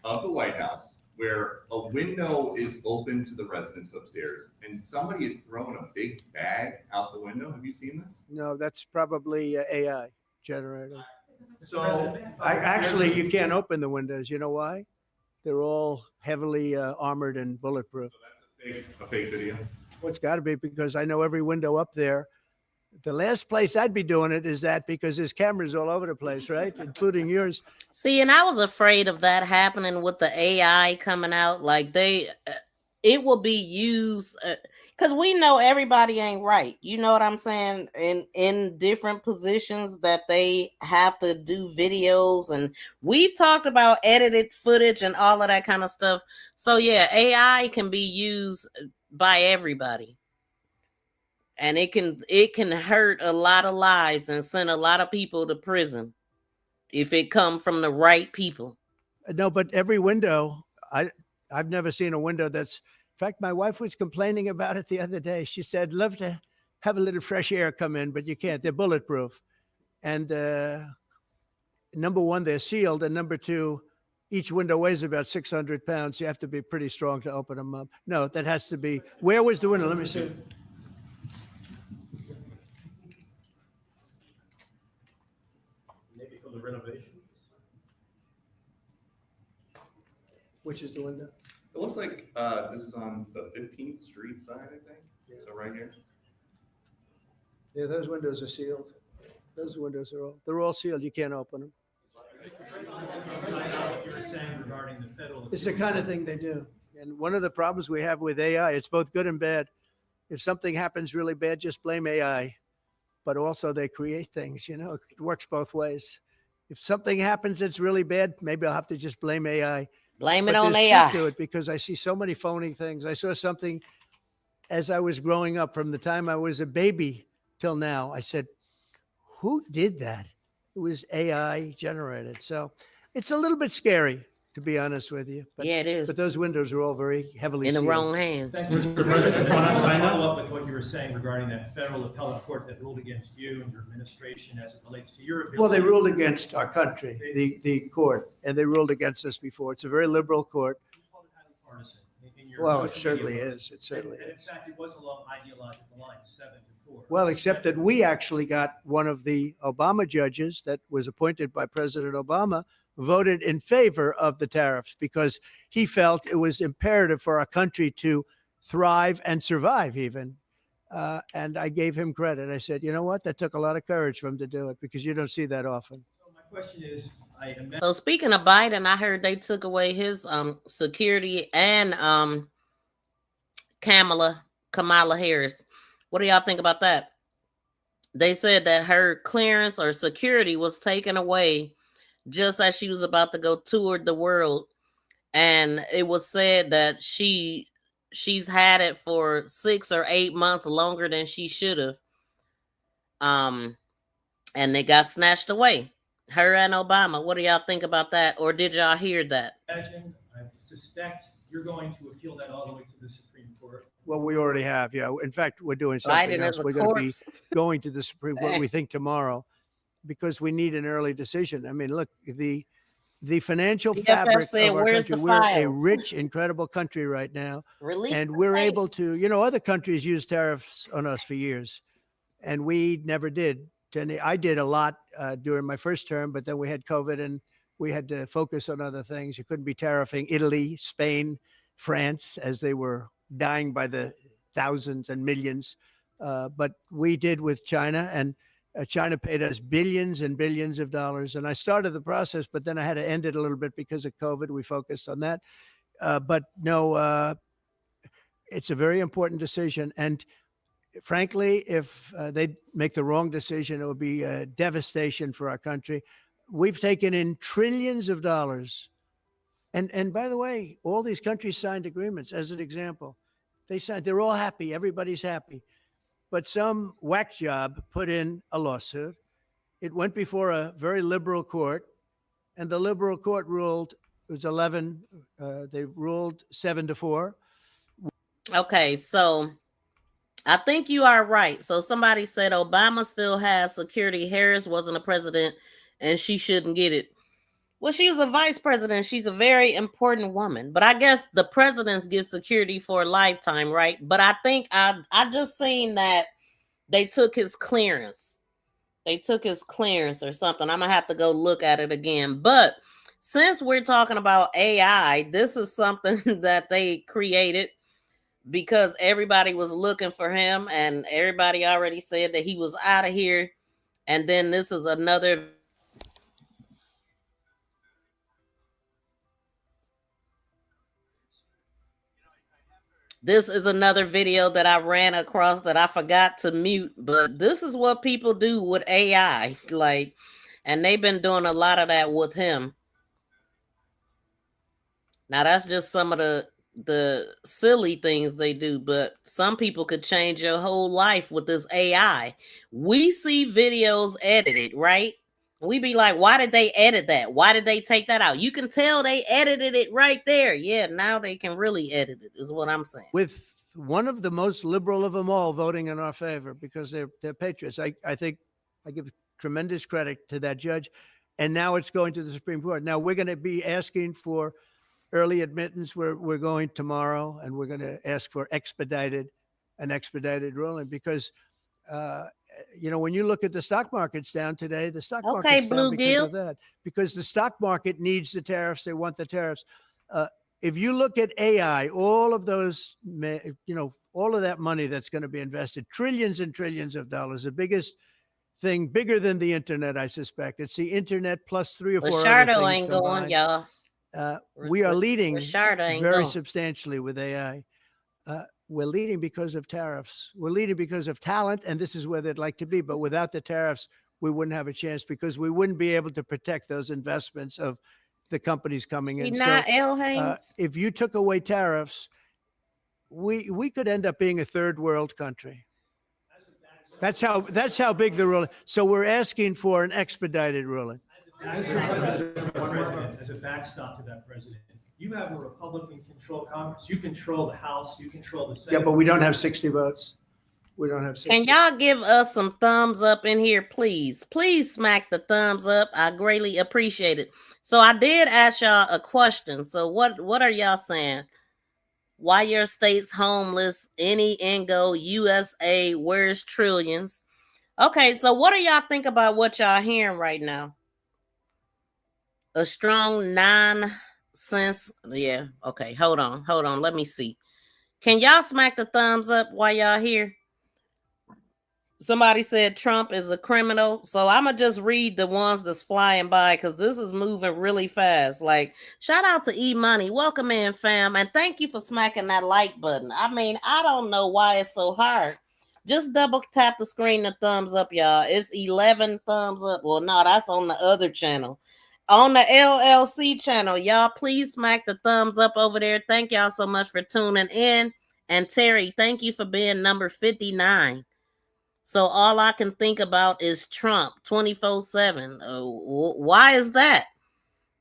of the White House where a window is open to the residents upstairs and somebody is throwing a big bag out the window. Have you seen this? No, that's probably AI generated. So Actually, you can't open the windows. You know why? They're all heavily armored and bulletproof. So that's a fake video. Well, it's got to be, because I know every window up there. The last place I'd be doing it is that, because there's cameras all over the place, right? Including yours. See, and I was afraid of that happening with the AI coming out. Like it will be used because we know everybody ain't right. You know what I'm saying? In different positions that they have to do videos, and we've talked about edited footage and all of that kind of stuff. So yeah, AI can be used by everybody. And it can hurt a lot of lives and send a lot of people to prison if it come from the right people. No, but every window, I've never seen a window that's. In fact, my wife was complaining about it the other day. She said, "Love to have a little fresh air come in, but you can't. They're bulletproof." And number one, they're sealed, and number two, each window weighs about 600 pounds. You have to be pretty strong to open them up. No, that has to be. Where was the window? Let me see. Maybe from the renovations. Which is the window? It looks like this is on the 15th Street side, I think. Yeah. So right here. Yeah, those windows are sealed. Those windows they're all sealed. You can't open them. What you were saying regarding the federal. It's the kind of thing they do. And one of the problems we have with AI, it's both good and bad. If something happens really bad, just blame AI. But also they create things, it works both ways. If something happens that's really bad, maybe I'll have to just blame AI. Blame it But on there's AI. truth to it, because I see so many phony things. I saw something as I was growing up, from the time I was a baby till now. I said, who did that? It was AI generated. So it's a little bit scary, to be honest with you. But, yeah, it is. But those windows are all very heavily In the sealed. wrong hands. Thank you, Mr. President. I want to follow up with what you were saying regarding that federal appellate court that ruled against you and your administration as it relates to your ability. Well, they ruled against our country, the court, and they ruled against us before. It's a very liberal court. Partisan in your Well, it social certainly media is. It certainly and in is. fact, it was along ideological lines, 7-4. Well, except that we actually got one of the Obama judges that was appointed by President Obama voted in favor of the tariffs, because he felt it was imperative for our country to thrive and survive even. And I gave him credit. I said, you know what? That took a lot of courage for him to do it, because you don't see that often. So my question is, So speaking of Biden, I heard they took away his security and Kamala Harris. What do y'all think about that? They said that her clearance or security was taken away just as she was about to go tour the world, and it was said that she's had it for 6 or 8 months longer than she should have. And they got snatched away. Her and Obama. What do y'all think about that? Or did y'all hear that? I suspect you're going to appeal that all the way to the Supreme Court. Well, we already have. Yeah. In fact, we're doing something Biden else. is a We're going to be corpse. going to the Supreme Court, we think, tomorrow, because we need an early decision. I mean, look, the financial The fabric FF said, of our "Where's country, the we're a files?" rich, incredible country right now. Release And the we're tapes. able to, other countries use tariffs on us for years, and we never did. I did a lot during my first term, but then we had COVID and we had to focus on other things. You couldn't be tariffing Italy, Spain, France, as they were dying by the thousands and millions. But we did with China, and China paid us billions and billions of dollars. And I started the process, but then I had to end it a little bit because of COVID. We focused on that. But no, it's a very important decision. And frankly, if they make the wrong decision, it would be a devastation for our country. We've taken in trillions of dollars. And by the way, all these countries signed agreements. As an example, they're all happy. Everybody's happy. But some whack job put in a lawsuit. It went before a very liberal court, and the liberal court ruled it was 11. They ruled 7-4. Okay, so I think you are right. So somebody said Obama still has security. Harris wasn't a president and she shouldn't get it. Well, she was a vice president. She's a very important woman. But I guess the presidents get security for a lifetime, right? But I think I just seen that they took his clearance. They took his clearance or something. I'm going to have to go look at it again. But since we're talking about AI, this is something that they created because everybody was looking for him and everybody already said that he was out of here. And then this is another video that I ran across that I forgot to mute, but this is what people do with AI. Like, and they've been doing a lot of that with him. Now that's just some of the silly things they do, but some people could change your whole life with this AI. We see videos edited, right? We be like, why did they edit that? Why did they take that out? You can tell they edited it right there. Yeah, now they can really edit it, is what I'm saying. With one of the most liberal of them all voting in our favor because they're patriots. I think I give tremendous credit to that judge. And now it's going to the Supreme Court. Now we're going to be asking for early admittance. We're going tomorrow, and we're going to ask for an expedited ruling because when you look at the stock market's down today, the stock market's down because of that. Because the stock market needs the tariffs. They want the tariffs. If you look at AI, all of those, all of that money that's going to be invested, trillions and trillions of dollars, the biggest thing, bigger than the internet, I suspect. It's the internet plus 3 or 4 other things ain't going, y'all. We are leading very going. substantially with AI. We're leading because of tariffs. We're leading because of talent, and this is where they'd like to be. But without the tariffs, we wouldn't have a chance because we wouldn't be able to protect those investments of the companies coming in. So if you took away tariffs, we could end up being a third world country. That's how big the ruling. So we're asking for an expedited ruling. As a backstop to that, President, you have a Republican-controlled Congress. You control the House. You control the Senate. Yeah, but we don't have 60 votes. We don't have 60. Can y'all give us some thumbs up in here, please? Please smack the thumbs up. I greatly appreciate it. So I did ask y'all a question. So what are y'all saying? Why your state's homeless? Any Ingo, USA, where's trillions? Okay, so what do y'all think about what y'all hearing right now? A strong nonsense. Yeah. Okay. Hold on. Let me see. Can y'all smack the thumbs up while y'all here? Somebody said Trump is a criminal. So I'm going to just read the ones that's flying by because this is moving really fast. Like, shout out to E-Money. Welcome in, fam. And thank you for smacking that like button. I mean, I don't know why it's so hard. Just double tap the screen, the thumbs up, y'all. It's 11 thumbs up. Well, no, that's on the other channel. On the LLC channel, y'all, please smack the thumbs up over there. Thank y'all so much for tuning in. And Terry, thank you for being number 59. So all I can think about is Trump 24/7. Why is that?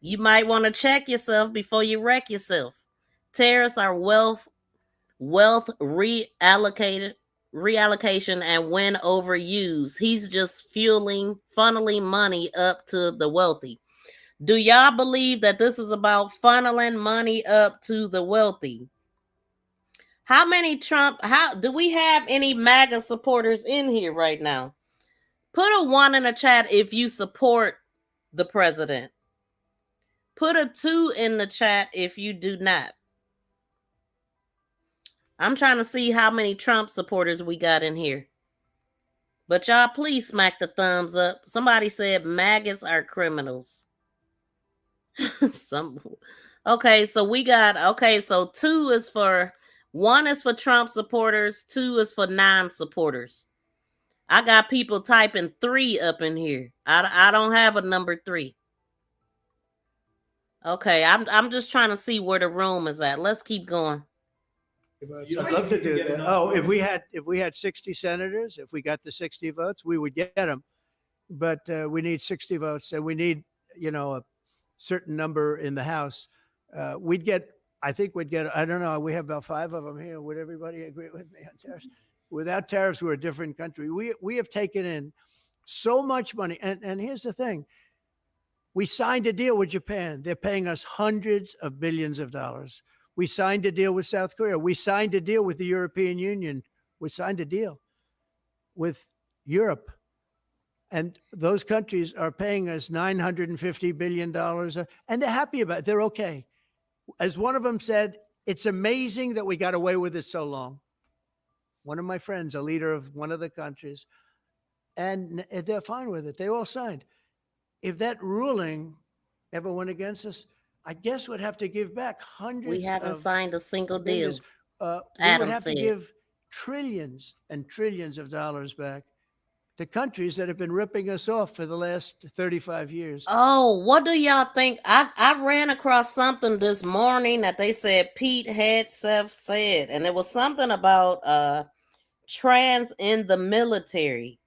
You might want to check yourself before you wreck yourself. Tariffs are wealth reallocation, and when overused, he's just funneling money up to the wealthy. Do y'all believe that this is about funneling money up to the wealthy? How do we have any MAGA supporters in here right now? Put a 1 in the chat if you support the president. Put a 2 in the chat if you do not. I'm trying to see how many Trump supporters we got in here. But y'all, please smack the thumbs up. Somebody said maggots are criminals. Okay, so we got, okay, so one is for Trump supporters, two is for non-supporters. I got people typing 3 up in here. I don't have a number 3. Okay, I'm just trying to see where the room is at. Let's keep going. I'd love to do that. Oh, if we had 60 senators, if we got the 60 votes, we would get them. But we need 60 votes, and we need, a certain number in the House. I think we'd get, I don't know, we have about 5 of them here. Would everybody agree with me on tariffs? Without tariffs, we're a different country. We have taken in so much money. And here's the thing. We signed a deal with Japan. They're paying us hundreds of billions of dollars. We signed a deal with South Korea. We signed a deal with the European Union. We signed a deal with Europe. And those countries are paying us $950 billion. And they're happy about it. They're okay. As one of them said, it's amazing that we got away with it so long. One of my friends, a leader of one of the countries, and they're fine with it. They all signed. If that ruling ever went against us, I guess we'd have to give back hundreds. We haven't signed a single deal. We would have to give trillions and trillions of dollars back to countries that have been ripping us off for the last 35 years. Oh, what do y'all think? I ran across something this morning that they said Pete Hegseth said, and it was something about trans in the military.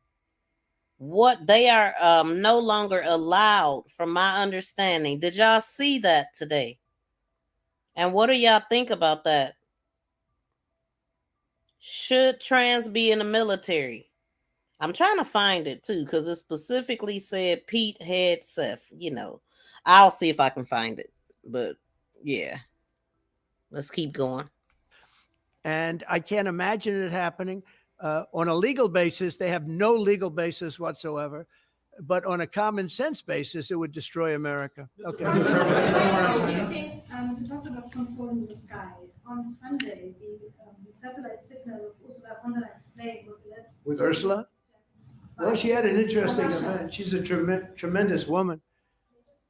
What they are no longer allowed, from my understanding. Did y'all see that today? And what do y'all think about that? Should trans be in the military? I'm trying to find it too, because it specifically said Pete Hegseth. I'll see if I can find it. But yeah, let's keep going. And I can't imagine it happening. On a legal basis, they have no legal basis whatsoever. But on a common sense basis, it would destroy America. Okay. You talked about controlling the sky. On Sunday, the satellite signal of Ursula von der Leyen's plane was led. With Ursula? Well, she had an interesting event. She's a tremendous woman.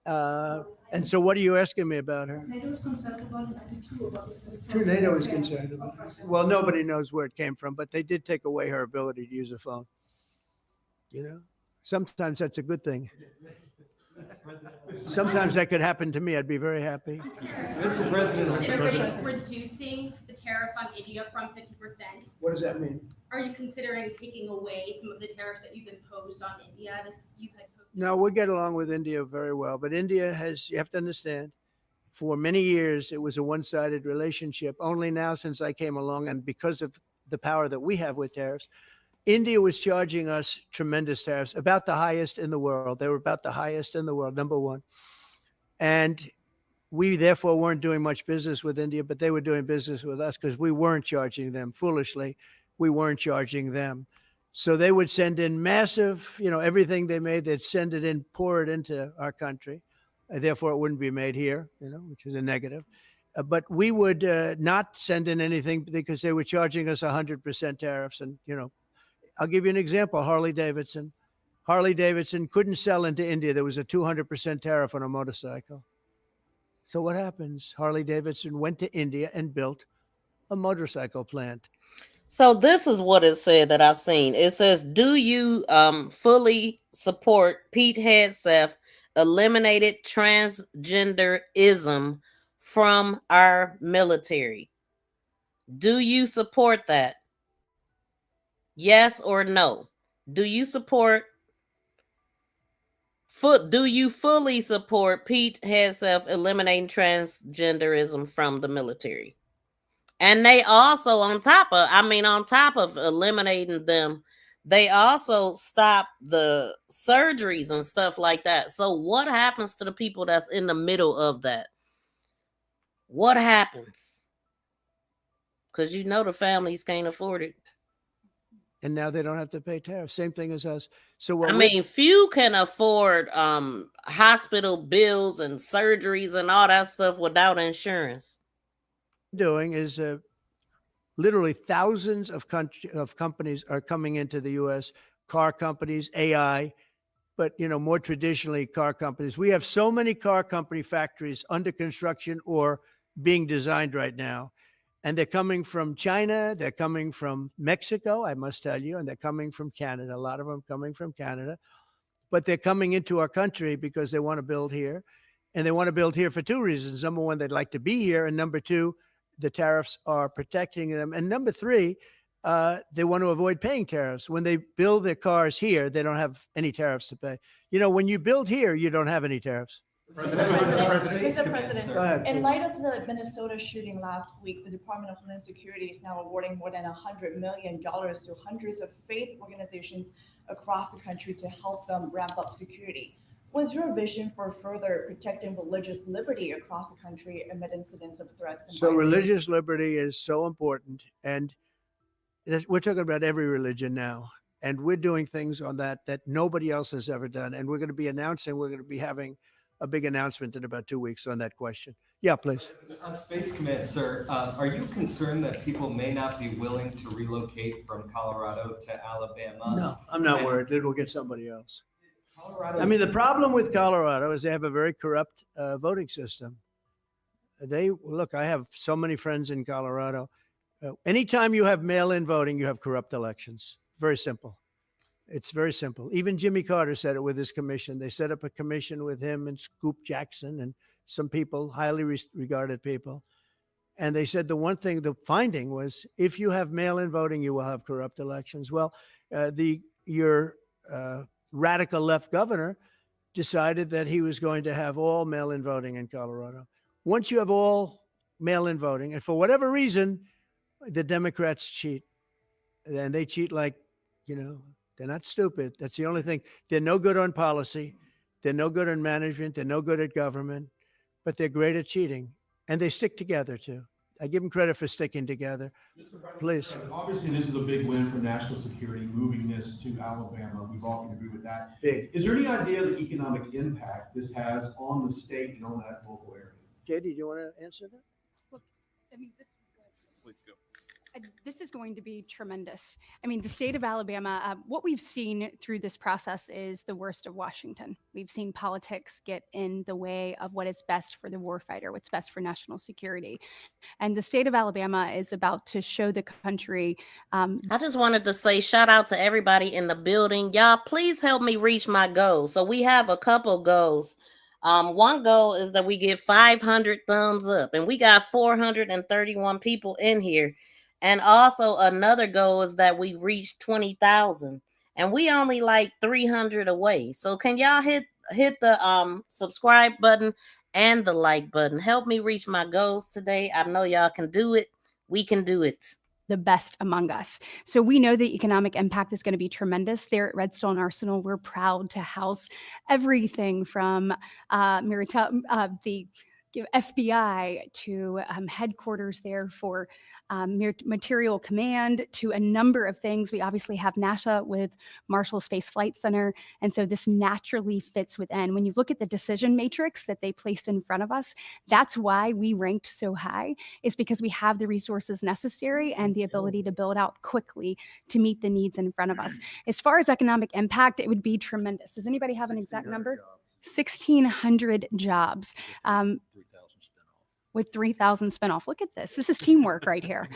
And so what are you asking me about her? NATO is concerned about this. True, NATO is concerned about it. Well, nobody knows where it came from, but they did take away her ability to use a phone. Sometimes that's a good thing. Sometimes that could happen to me. I'd be very happy. Mr. President, reducing the tariffs on India from 50%. What does that mean? Are you considering taking away some of the tariffs that you've imposed on India? No, we get along with India very well, but India you have to understand, for many years, it was a one-sided relationship. Only now, since I came along, and because of the power that we have with tariffs, India was charging us tremendous tariffs, about the highest in the world. They were about the highest in the world, number one. And we therefore weren't doing much business with India, but they were doing business with us because we weren't charging them. Foolishly, we weren't charging them. So they would send in massive, everything they made, they'd send it in, pour it into our country. Therefore, it wouldn't be made here, which is a negative. But we would not send in anything because they were charging us 100% tariffs. And, I'll give you an example. Harley Davidson couldn't sell into India. There was a 200% tariff on a motorcycle. So what happens? Harley Davidson went to India and built a motorcycle plant. So this is what it said that I've seen. It says, do you fully support Pete Hegseth eliminated transgenderism from our military? Do you support that? Yes or no? Do you fully support Pete Hegseth eliminating transgenderism from the military? And they also, on top of eliminating them, they also stop the surgeries and stuff like that. So what happens to the people that's in the middle of that? What happens? Because the families can't afford it. And now they don't have to pay tariffs. Same thing as us. So few can afford hospital bills and surgeries and all that stuff without insurance. Doing is literally thousands of companies are coming into the U.S., car companies, AI, but, more traditionally car companies. We have so many car company factories under construction or being designed right now. And they're coming from China, they're coming from Mexico, I must tell you, and they're coming from Canada. A lot of them coming from Canada. But they're coming into our country because they want to build here. And they want to build here for two reasons. Number one, they'd like to be here. And number two, the tariffs are protecting them. And number three, they want to avoid paying tariffs. When they build their cars here, they don't have any tariffs to pay. When you build here, you don't have any tariffs. Mr. President, Go ahead, in please. light of the Minnesota shooting last week, the Department of Homeland Security is now awarding more than $100 million to hundreds of faith organizations across the country to help them ramp up security. What's your vision for further protecting religious liberty across the country amid incidents of threats? And So violence? religious liberty is so important. And we're talking about every religion now. And we're doing things on that nobody else has ever done. And we're going to be having a big announcement in about 2 weeks on that question. Yeah, please. On Space Command, sir, are you concerned that people may not be willing to relocate from Colorado to Alabama? No, I'm not worried. It will get somebody else. Colorado. I mean, the problem with Colorado is they have a very corrupt voting system. I have so many friends in Colorado. Anytime you have mail-in voting, you have corrupt elections. Very simple. It's very simple. Even Jimmy Carter said it with his commission. They set up a commission with him and Scoop Jackson and some people, highly regarded people. And they said the finding was, if you have mail-in voting, you will have corrupt elections. Well, your radical left governor decided that he was going to have all mail-in voting in Colorado. Once you have all mail-in voting, and for whatever reason, the Democrats cheat. And they cheat like, they're not stupid. That's the only thing. They're no good on policy. They're no good on management. They're no good at government, but they're great at cheating. And they stick together too. I give them credit for sticking together. Please. Obviously, this is a big win for national security, moving this to Alabama. We've all can agree with that. Big. Is there any idea of the economic impact this has on the state and on that local area? Katie, do you want to answer that? Look, I mean, Please go. this is going to be tremendous. I mean, the state of Alabama, what we've seen through this process is the worst of Washington. We've seen politics get in the way of what is best for the warfighter, what's best for national security. And the state of Alabama is about to show the country. I just wanted to say shout out to everybody in the building. Y'all, please help me reach my goals. So we have a couple goals. One goal is that we get 500 thumbs up, and we got 431 people in here. And also another goal is that we reach 20,000, and we only like 300 away. So can y'all hit the subscribe button and the like button? Help me reach my goals today. I know y'all can do it. We can do it. The best among us. So we know the economic impact is going to be tremendous. There at Redstone Arsenal, we're proud to house everything from the FBI to headquarters there for material command to a number of things. We obviously have NASA with Marshall Space Flight Center. And so this naturally fits within. When you look at the decision matrix that they placed in front of us, that's why we ranked so high, is because we have the resources necessary and the ability to build out quickly to meet the needs in front of us. As far as economic impact, it would be tremendous. Does anybody have an exact number? 1,600 jobs. With 3,000 spinoff. Look at this. This is teamwork right here.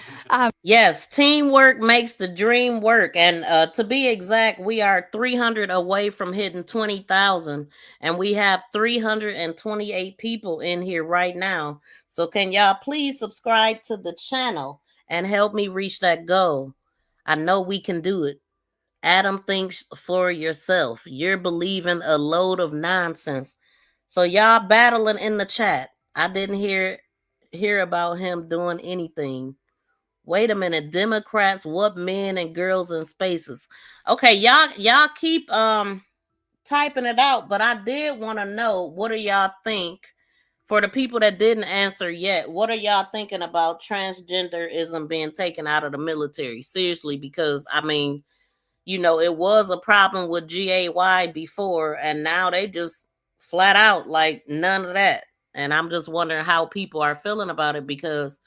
Yes, teamwork makes the dream work. And to be exact, we are 300 away from hitting 20,000. And we have 328 people in here right now. So can y'all please subscribe to the channel and help me reach that goal? I know we can do it. Adam thinks for yourself. You're believing a load of nonsense. So y'all battling in the chat. I didn't hear about him doing anything. Wait a minute. Democrats, what men and girls in spaces? Okay, y'all keep typing it out, but I did want to know, what do y'all think? For the people that didn't answer yet, what are y'all thinking about transgenderism being taken out of the military? Seriously, because I mean, it was a problem with GAY before, and now they just flat out like none of that. And I'm just wondering how people are feeling about it, because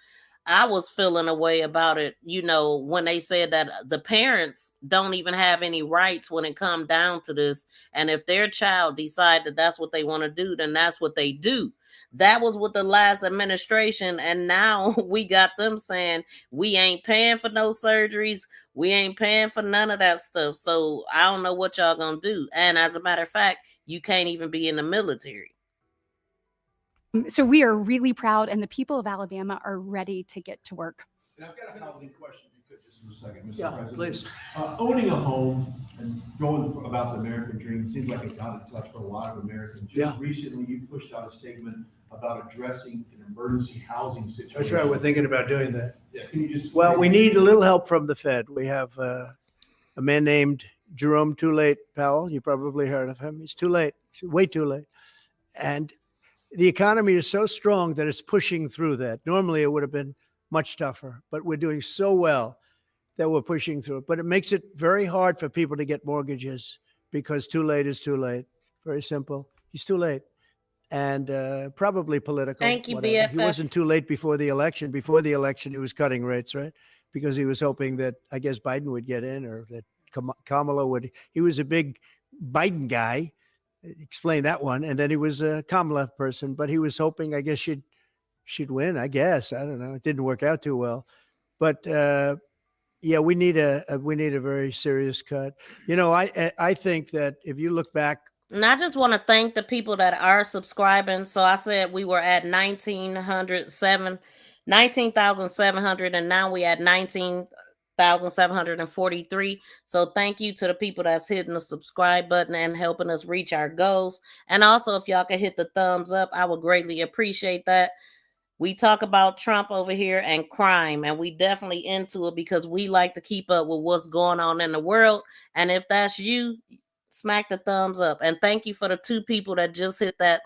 I was feeling a way about it, you know, when they said that the parents don't even have any rights when it come down to this. And if their child decide that that's what they want to do, then that's what they do. That was with the last administration. And now we got them saying we ain't paying for no surgeries. We ain't paying for none of that stuff. So I don't know what y'all gonna do. And as a matter of fact, you can't even be in the military. So we are really proud, and the people of Alabama are ready to get to work. And I've got a housing question, if you could, just for a second, Mr. Yeah, President. please. Owning a home and going about the American dream seems like it's out of touch for a lot of Americans. Yeah. Just recently, you pushed out a statement about addressing an emergency housing situation. That's right. We're thinking about doing that. Yeah, can you just? Well, we need a little help from the Fed. We have a man named Jerome Too Late Powell. You probably heard of him. He's too late. He's way too late. And the economy is so strong that it's pushing through that. Normally, it would have been much tougher, but we're doing so well that we're pushing through it. But it makes it very hard for people to get mortgages because too late is too late. Very simple. He's too late. And probably political. Thank you, whatever. He BFF. wasn't too late before the election. Before the election, he was cutting rates, right? Because he was hoping that, I guess, Biden would get in, or that Kamala would. He was a big Biden guy. Explain that one. And then he was a Kamala person, but he was hoping, I guess, she'd win. I guess. I don't know. It didn't work out too well. But yeah, we need a very serious cut. You know, I think that if you look back. And I just want to thank the people that are subscribing. So I said we were at 19,700, and now we at 19,743. So thank you to the people that's hitting the subscribe button and helping us reach our goals. And also, if y'all could hit the thumbs up, I would greatly appreciate that. We talk about Trump over here and crime, and we definitely into it because we like to keep up with what's going on in the world. And if that's you, smack the thumbs up. And thank you for the 2 people that just hit that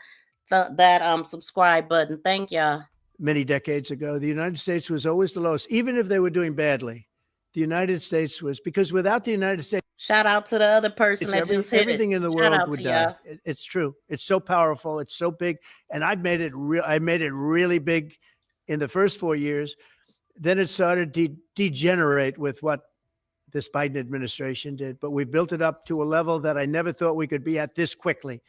subscribe button. Thank y'all. Many decades ago, the United States was always the lowest, even if they were doing badly. The United States was, because without the United States, shout out to the other person that just hit everything in the world would die. It's true. It's so powerful. It's so big, and I made it really big in the first 4 years. Then it started to degenerate with what this Biden administration did, but we built it up to a level that I never thought we could be at this quickly.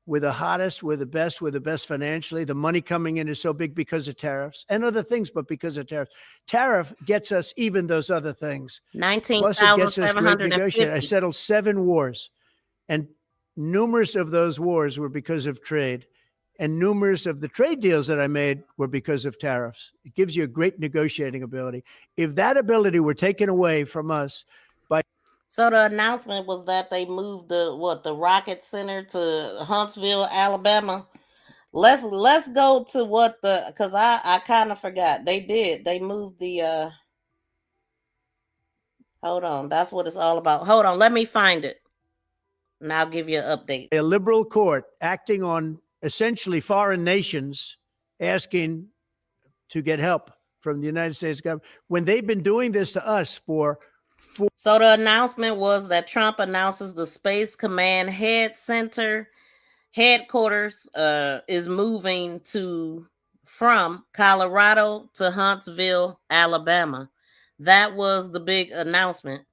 We're the hottest, we're the best financially. The money coming in is so big because of tariffs and other things, but because of tariffs. Tariff gets us even those other things. 19,750. I settled 7 wars, and numerous of those wars were because of trade, and numerous of the trade deals that I made were because of tariffs. It gives you a great negotiating ability. If that ability were taken away from us by. So the announcement was that they moved the Rocket Center to Huntsville, Alabama. Let's go to because I kind of forgot. They moved the hold on, that's what it's all about. Hold on, let me find it. And I'll give you an update. A liberal court acting on essentially foreign nations asking to get help from the United States government when they've been doing this to us for. So the announcement was that Trump announces the Space Command headquarters is moving from Colorado to Huntsville, Alabama. That was the big announcement.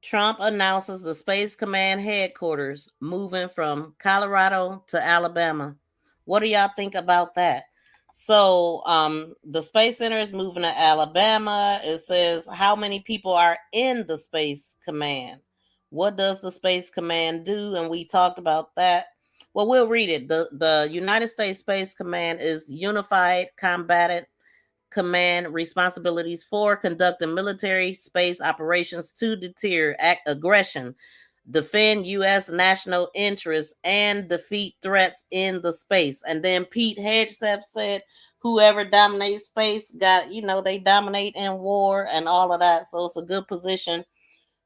Trump announces the Space Command headquarters moving from Colorado to Alabama. What do y'all think about that? So the Space Center is moving to Alabama. It says how many people are in the Space Command. What does the Space Command do? And we talked about that. Well, we'll read it. The United States Space Command is unified combatant command responsibilities for conducting military space operations to deter aggression, defend U.S. national interests, and defeat threats in the space. And then Pete Hegseth said, whoever dominates space they dominate in war and all of that. So it's a good position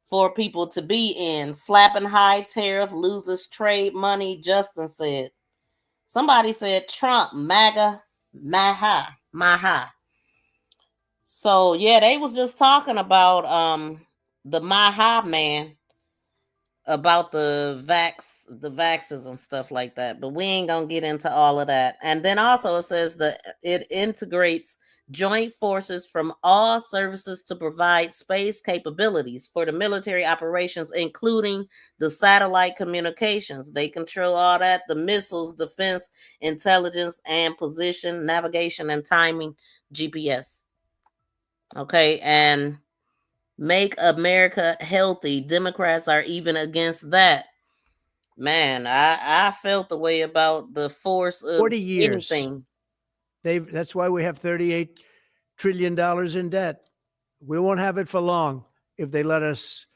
for people to be in. Slapping high tariff loses trade money, Justin said. Somebody said Trump, MAGA, Maha. So yeah, they was just talking about the Maha man, about the vaxes and stuff like that, but we ain't gonna get into all of that. And then also it says that it integrates joint forces from all services to provide space capabilities for the military operations, including the satellite communications. They control all that, the missiles, defense, intelligence, and position, navigation, and timing, GPS. Okay, and make America healthy. Democrats are even against that. Man, I felt the way about the force of 40 years. anything. That's why we have $38 trillion in debt. We won't have it for long if they let us,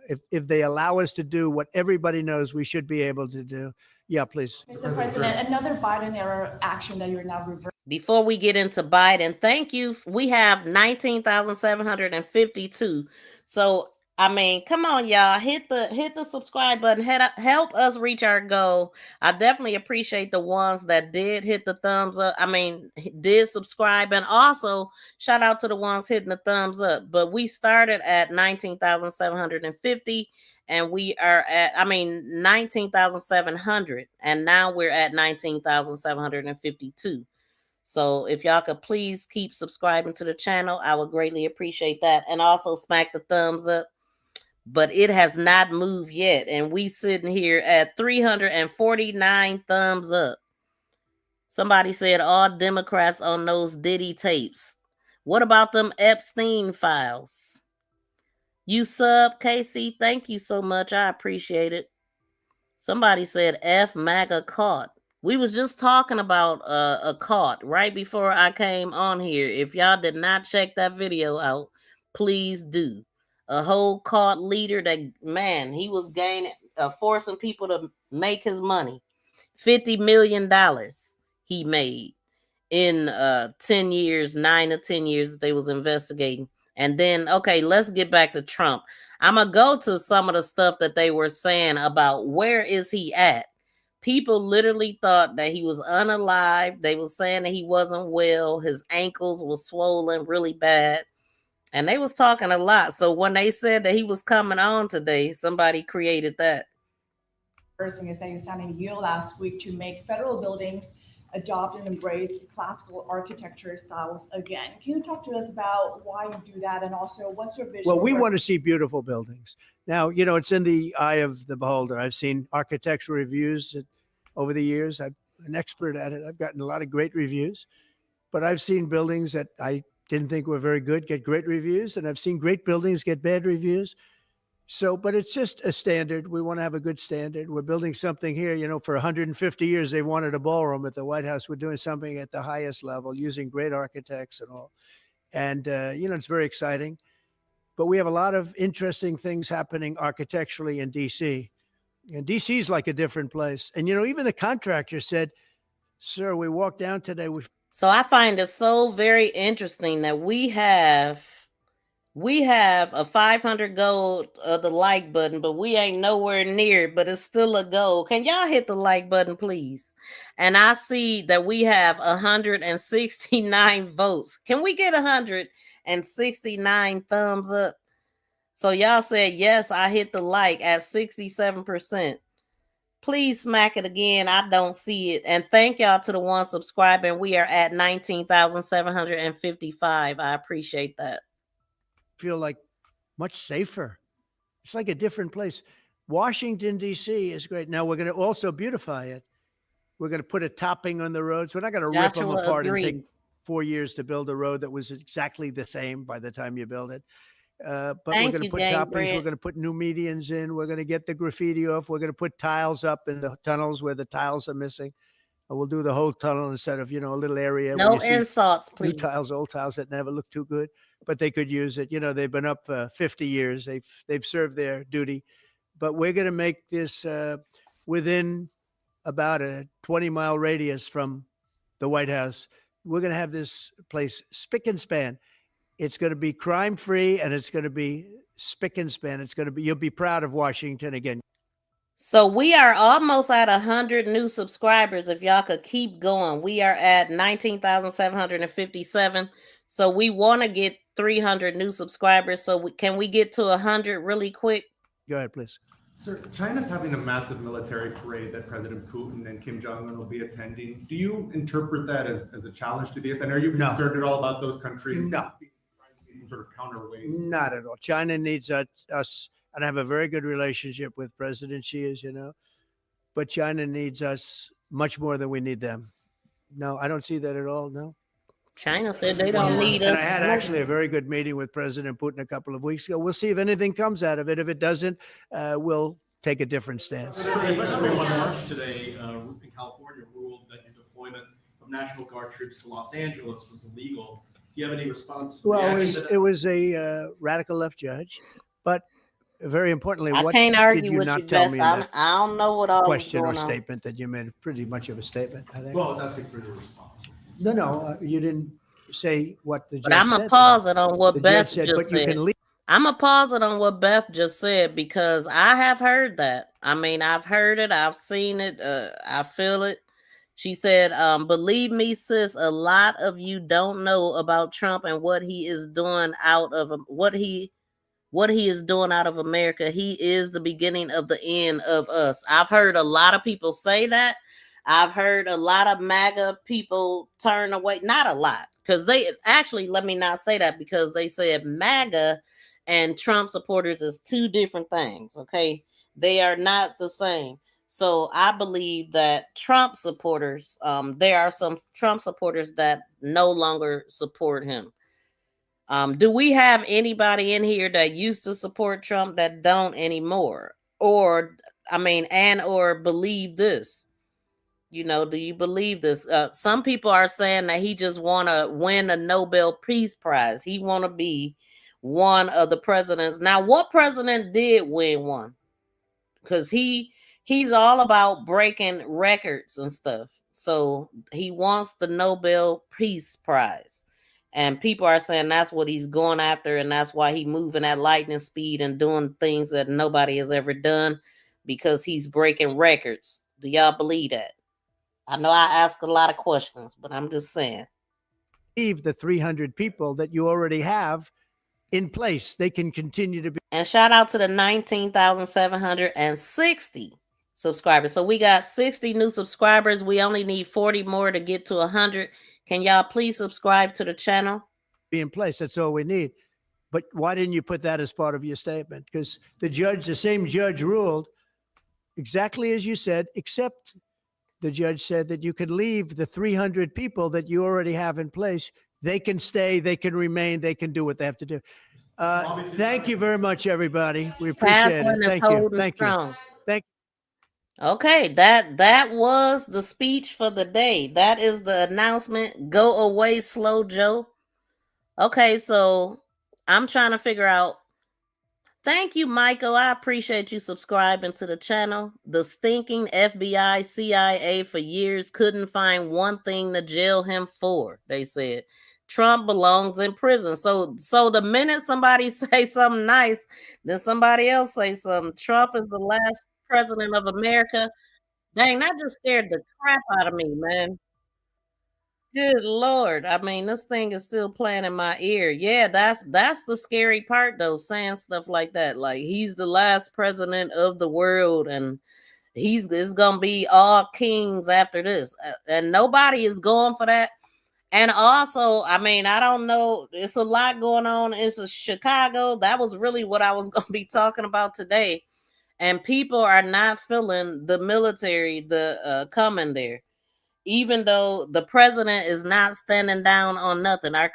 if they allow us to do what everybody knows we should be able to do. Yeah, please. Mr. President, another Biden era action that you're now reversing. Before we get into Biden, thank you. We have 19,752. So, I mean, come on, y'all. Hit the subscribe button. Help us reach our goal. I definitely appreciate the ones that did hit the thumbs up. I mean, did subscribe, and also shout out to the ones hitting the thumbs up. But we started at 19,750. And we are at, 19,700. And now we're at 19,752. So if y'all could please keep subscribing to the channel, I would greatly appreciate that. And also smack the thumbs up. But it has not moved yet. And we sitting here at 349 thumbs up. Somebody said all Democrats on those Diddy tapes. What about them Epstein files? You sub, Casey. Thank you so much. I appreciate it. Somebody said F MAGA caught. We was just talking about a caught right before I came on here. If y'all did not check that video out, please do. A whole caught leader that, man, he was gaining, forcing people to make his money. $50 million he made in 10 years, 9 to 10 years that they was investigating. And then, okay, let's get back to Trump. I'm going to go to some of the stuff that they were saying about where is he at. People literally thought that he was unalive. They were saying that he wasn't well. His ankles were swollen really bad. And they was talking a lot. So when they said that he was coming on today, somebody created that. First thing is that you signed a deal last week to make federal buildings adopt and embrace classical architecture styles again. Can you talk to us about why you do that, and also what's your vision? Well, we want to see beautiful buildings. Now, you know, it's in the eye of the beholder. I've seen architectural reviews over the years. I'm an expert at it. I've gotten a lot of great reviews, but I've seen buildings that I didn't think were very good get great reviews, and I've seen great buildings get bad reviews. So, but it's just a standard. We want to have a good standard. We're building something here, you know, for 150 years, they wanted a ballroom at the White House. We're doing something at the highest level using great architects and all. And, you know, it's very exciting. But we have a lot of interesting things happening architecturally in DC. And DC is like a different place. And, you know, even the contractor said, sir, we walked down today. So I find it so very interesting that we have a 500 gold of the like button, but we ain't nowhere near, but it's still a goal. Can y'all hit the like button, please? And I see that we have 169 votes. Can we get 169 thumbs up? So y'all said, yes, I hit the like at 67%. Please smack it again. I don't see it. And thank y'all to the one subscribing. We are at 19,755. I appreciate that. Feel like much safer. It's like a different place. Washington, D.C. is great. Now we're going to also beautify it. We're going to put a topping on the roads. We're not going to rip them apart and take 4 years to build a road that was exactly the same by the time you build it. But we're going to put toppings. We're going to put new medians in. We're going to get the graffiti off. We're going to put tiles up in the tunnels where the tiles are missing. And we'll do the whole tunnel instead of, you know, a little area. No insults, please. New tiles, old tiles that never look too good, but they could use it. You know, they've been up 50 years. They've served their duty. But we're going to make this within about a 20-mile radius from the White House. We're going to have this place spick and span. It's going to be crime-free, and it's going to be spick and span. It's going to be, you'll be proud of Washington again. So we are almost at 100 new subscribers. If y'all could keep going, we are at 19,757. So we want to get 300 new subscribers. So can we get to 100 really quick? Go ahead, please. Sir, China's having a massive military parade that President Putin and Kim Jong-un will be attending. Do you interpret that as a challenge to this? And are you No. concerned at all about those countries? No. Trying to be some sort of counterweight? Not at all. China needs us, and I have a very good relationship with President Xi, as you know, but China needs us much more than we need them. No, I don't see that at all. No. China said they don't need us. And I had actually a very good meeting with President Putin a couple of weeks ago. We'll see if anything comes out of it. If it doesn't, we'll take a different stance. The President March today in California ruled that your deployment of National Guard troops to Los Angeles was illegal. Do you have any response? Well, reaction to that? it was a radical left judge, but very importantly, I what can't did argue you with not you, tell Beth. me in I that don't know what all was question or going on. statement that you made? Pretty much of a statement, I think. Well, I was asking for your response. No, you didn't say what the judge But I'm said. gonna pause it on what The Beth judge said, just but you said. can leave. I'm gonna pause it on what Beth just said because I have heard that. I mean, I've heard it, I've seen it, I feel it. She said, believe me, sis, a lot of you don't know about Trump and what he is doing out of what he is doing out of America. He is the beginning of the end of us. I've heard a lot of people say that. I've heard a lot of MAGA people turn away. Not a lot, because they actually, let me not say that, because they said MAGA and Trump supporters is two different things. Okay. They are not the same. So I believe that Trump supporters, there are some Trump supporters that no longer support him. Do we have anybody in here that used to support Trump that don't anymore? Or, I mean, and or believe this? You know, do you believe this? Some people are saying that he just want to win a Nobel Peace Prize. He want to be one of the presidents. Now, what president did win one? Because he's all about breaking records and stuff. So he wants the Nobel Peace Prize. And people are saying that's what he's going after, and that's why he's moving at lightning speed and doing things that nobody has ever done, because he's breaking records. Do y'all believe that? I know I ask a lot of questions, but I'm just saying. Leave the 300 people that you already have in place. They can continue to be. And shout out to the 19,760 subscribers. So we got 60 new subscribers. We only need 40 more to get to 100. Can y'all please subscribe to the channel? Be in place. That's all we need. But why didn't you put that as part of your statement? Because the same judge ruled exactly as you said, except the judge said that you could leave the 300 people that you already have in place. They can stay, they can remain, they can do what they have to do. Thank you very much, everybody. We appreciate it. Thank you. Thank you. Thank you. Okay, that was the speech for the day. That is the announcement. Go away, Slow Joe. Okay, so I'm trying to figure out. Thank you, Michael. I appreciate you subscribing to the channel. The stinking FBI, CIA for years couldn't find one thing to jail him for. They said Trump belongs in prison. So the minute somebody say something nice, then somebody else say something. Trump is the last president of America. Dang, that just scared the crap out of me, man. Good Lord. I mean, this thing is still playing in my ear. Yeah, that's the scary part though, saying stuff like that. Like he's the last president of the world and it's gonna be all kings after this. And nobody is going for that. And also, I mean, I don't know, it's a lot going on in Chicago. That was really what I was gonna be talking about today. And people are not feeling the military coming there. Even though the president is not standing down on nothing. Our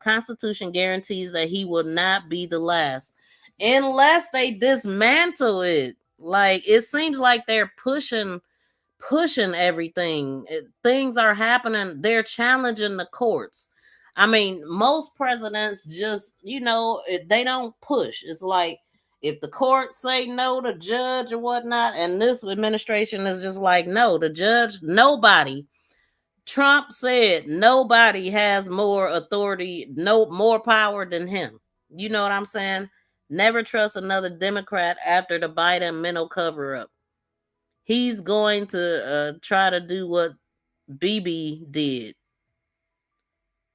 Constitution guarantees that he will not be the last unless they dismantle it. Like it seems like they're pushing everything. Things are happening. They're challenging the courts. I mean, most presidents just, they don't push. It's like if the court say no, the judge or whatnot, and this administration is just like, no, the judge, nobody. Trump said nobody has more authority, no more power than him. You know what I'm saying? Never trust another Democrat after the Biden mental cover up. He's going to try to do what Bibi did.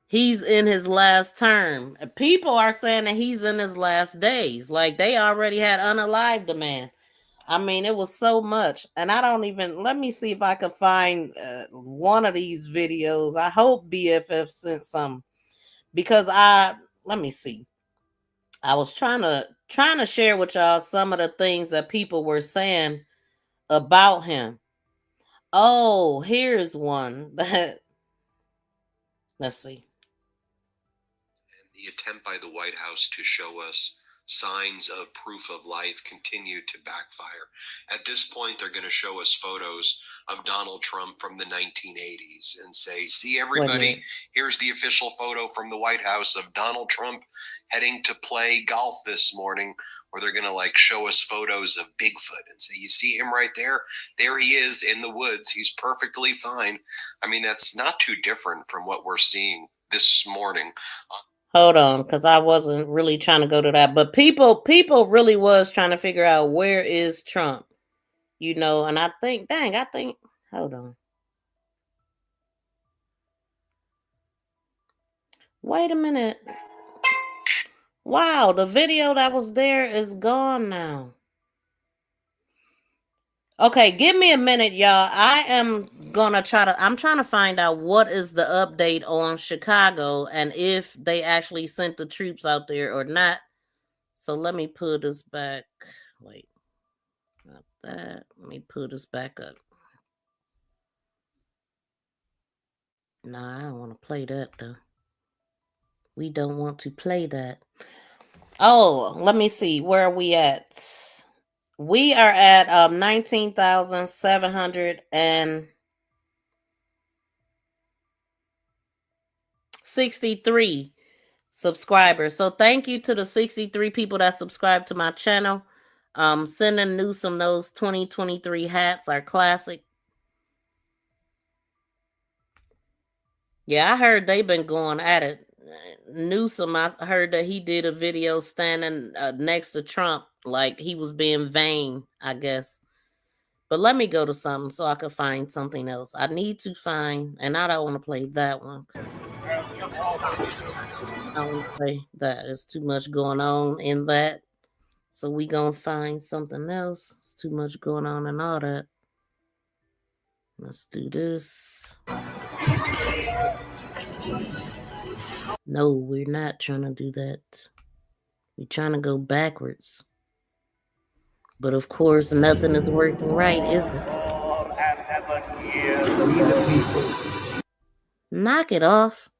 he's in his last term. People are saying that he's in his last days. Like they already had unalived the man. I mean, it was so much. And I don't even, let me see if I can find one of these videos. I hope BFF sent some because let me see. I was trying to share with y'all some of the things that people were saying about him. Oh, here's one that, let's see. The attempt by the White House to show us signs of proof of life continue to backfire. At this point, they're going to show us photos of Donald Trump from the 1980s and say, see, everybody, here's the official photo from the White House of Donald Trump heading to play golf this morning. Or they're going to like show us photos of Bigfoot and say, you see him right there? There he is in the woods. He's perfectly fine. I mean, that's not too different from what we're seeing this morning. Hold on, because I wasn't really trying to go to that. But people really was trying to figure out where is Trump, and I think, hold on. Wait a minute. Wow, the video that was there is gone now. Okay, give me a minute, y'all. I'm trying to find out what is the update on Chicago and if they actually sent the troops out there or not. So let me pull this back. Wait, not that. Let me pull this back up. Nah, I don't want to play that though. We don't want to play that. Oh, let me see. Where are we at? We are at 19,763 subscribers. So thank you to the 63 people that subscribe to my channel. Sending Newsom those 2023 hats are classic. Yeah, I heard they've been going at it. Newsom, I heard that he did a video standing next to Trump like he was being vain, I guess. But let me go to something so I can find something else. I need to find, and I don't want to play that one. I don't want to play that. There's too much going on in that. So we gonna find something else. There's too much going on in all that. Let's do this. No, we're not trying to do that. We're trying to go backwards. But of course, nothing is working right, is it? Knock it off.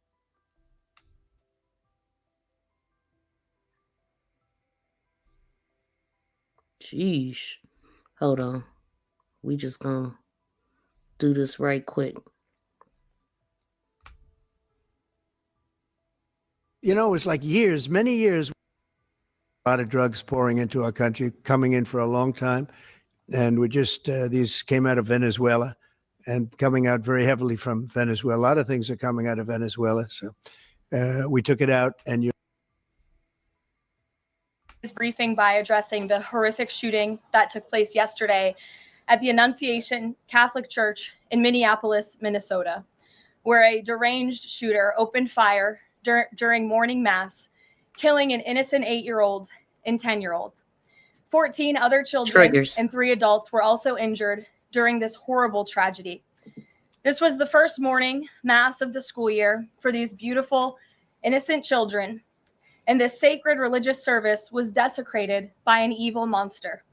Jeez. Hold on. We just gonna do this right quick. It's like years, many years, a lot of drugs pouring into our country, coming in for a long time. And we just, these came out of Venezuela and coming out very heavily from Venezuela. A lot of things are coming out of Venezuela. So we took it out and briefing by addressing the horrific shooting that took place yesterday at the Annunciation Catholic Church in Minneapolis, Minnesota, where a deranged shooter opened fire during morning mass, killing an innocent 8-year-old and 10-year-old. 14 other children and 3 adults were also injured during this horrible tragedy. This was the first morning mass of the school year for these beautiful, innocent children, and this sacred religious service was desecrated by an evil monster.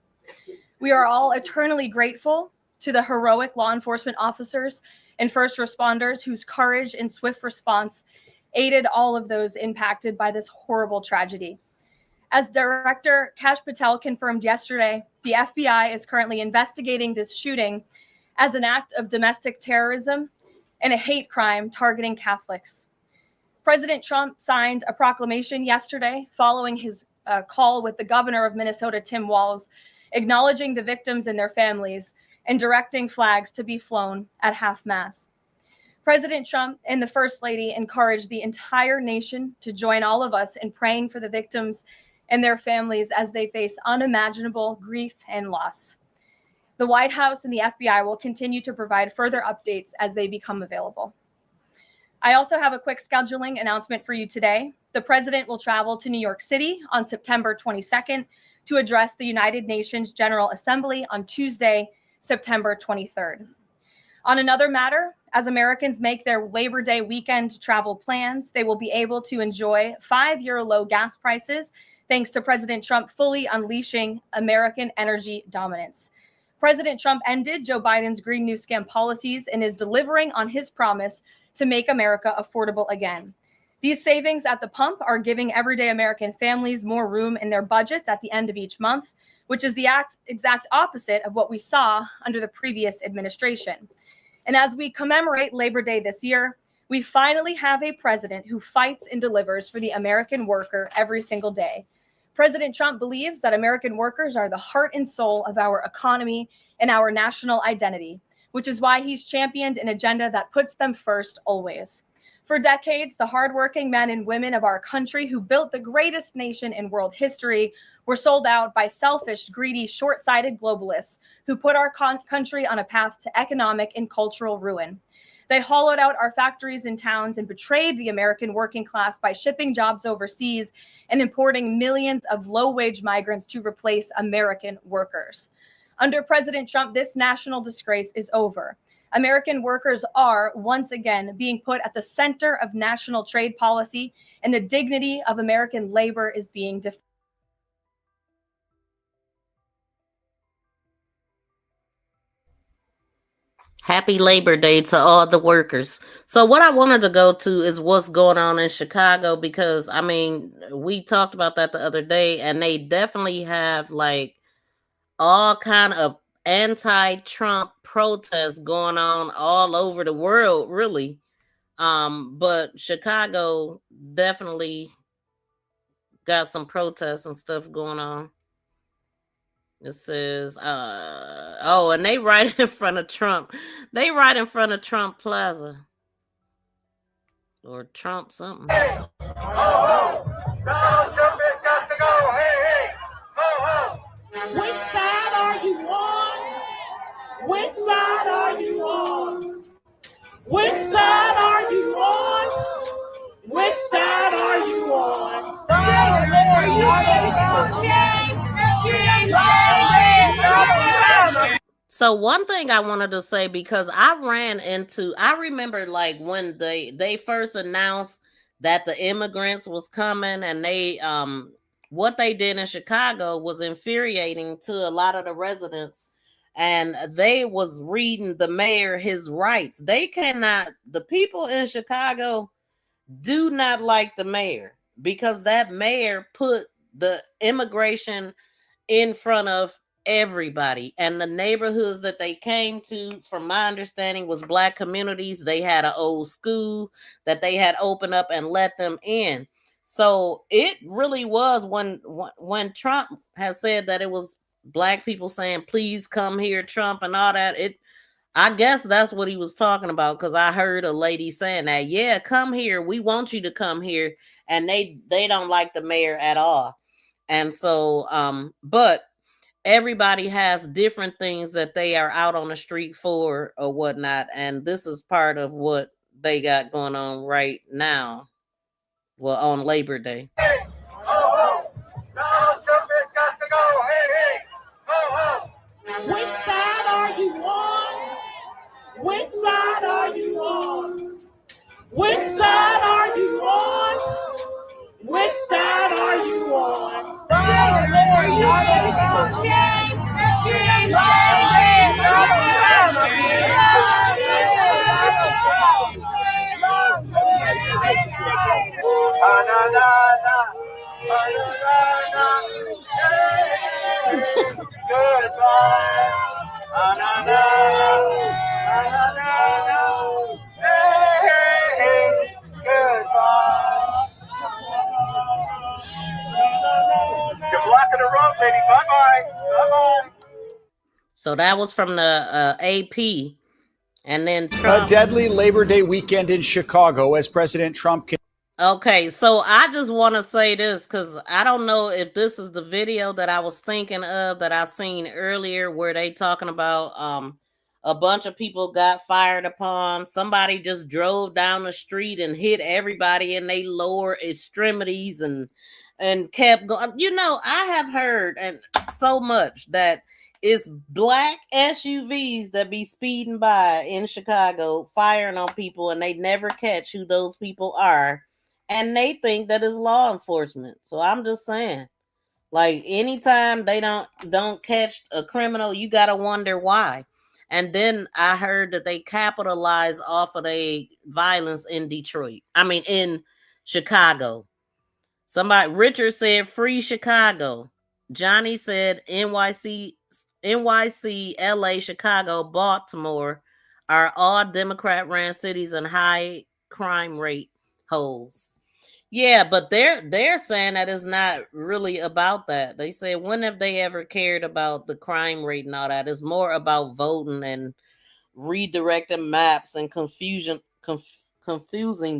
We are all eternally grateful to the heroic law enforcement officers and first responders whose courage and swift response aided all of those impacted by this horrible tragedy. As Director Kash Patel confirmed yesterday, the FBI is currently investigating this shooting as an act of domestic terrorism and a hate crime targeting Catholics. President Trump signed a proclamation yesterday following his call with the governor of Minnesota, Tim Walz, acknowledging the victims and their families and directing flags to be flown at half-mast. President Trump and the First Lady encouraged the entire nation to join all of us in praying for the victims and their families as they face unimaginable grief and loss. The White House and the FBI will continue to provide further updates as they become available. I also have a quick scheduling announcement for you today. The president will travel to New York City on September 22nd to address the United Nations General Assembly on Tuesday, September 23rd. On another matter, as Americans make their Labor Day weekend travel plans, they will be able to enjoy 5-year low gas prices thanks to President Trump fully unleashing American energy dominance. President Trump ended Joe Biden's Green New Scam policies and is delivering on his promise to make America affordable again. These savings at the pump are giving everyday American families more room in their budgets at the end of each month, which is the exact opposite of what we saw under the previous administration. And as we commemorate Labor Day this year, we finally have a president who fights and delivers for the American worker every single day. President Trump believes that American workers are the heart and soul of our economy and our national identity, which is why he's championed an agenda that puts them first always. For decades, the hardworking men and women of our country who built the greatest nation in world history were sold out by selfish, greedy, short-sighted globalists who put our country on a path to economic and cultural ruin. They hollowed out our factories and towns and betrayed the American working class by shipping jobs overseas and importing millions of low-wage migrants to replace American workers. Under President Trump, this national disgrace is over. American workers are once again being put at the center of national trade policy, and the dignity of American labor is being defended. Happy Labor Day to all the workers. So what I wanted to go to is what's going on in Chicago, because I mean, we talked about that the other day, and they definitely have like all kind of anti-Trump protests going on all over the world, really. But Chicago definitely got some protests and stuff going on. It says, oh, and they right in front of Trump. They right in front of Trump Plaza. Or Trump something. Hey, ho, ho. Donald Trump has got to go. Hey, hey, ho, ho. Which side are you on? Which side are you on? Which side are you on? Which side are you on? So one thing I wanted to say, because I remember like when they first announced that the immigrants was coming, and they what they did in Chicago was infuriating to a lot of the residents, and they was reading the mayor his rights. The people in Chicago do not like the mayor, because that mayor put the immigration in front of everybody, and the neighborhoods that they came to, from my understanding, was black communities. They had an old school that they had opened up and let them in. So it really was when Trump has said that it was black people saying, please come here, Trump, and all that. I guess that's what he was talking about, because I heard a lady saying that, yeah, come here, we want you to come here, and they don't like the mayor at all. And so but everybody has different things that they are out on the street for or whatnot, and this is part of what they got going on right now, well, on Labor Day. Hey, ho, ho. Donald Trump has got to go. Hey, hey, ho, ho. Which side are you on? Which side are you on? Which side are you on? Which side are you on? You're blocking the road, lady. Bye-bye. Bye-bye. So that was from the AP. And then Trump. A deadly Labor Day weekend in Chicago as President Trump. Okay, so I just want to say this, because I don't know if this is the video that I was thinking of that I seen earlier, where they talking about a bunch of people got fired upon. Somebody just drove down the street and hit everybody in their lower extremities and kept going. You know, I have heard and so much that it's black SUVs that be speeding by in Chicago, firing on people, and they never catch who those people are, and they think that is law enforcement. So I'm just saying, like, anytime they don't catch a criminal, you gotta wonder why. And then I heard that they capitalize off of the violence in Detroit. I mean, in Chicago. Somebody, Richard said, "Free Chicago." Johnny said, NYC, LA, Chicago, Baltimore are all Democrat-ran cities and high crime rate holes. Yeah, but they're saying that it's not really about that. They say, when have they ever cared about the crime rate and all that? It's more about voting and redirecting maps and confusing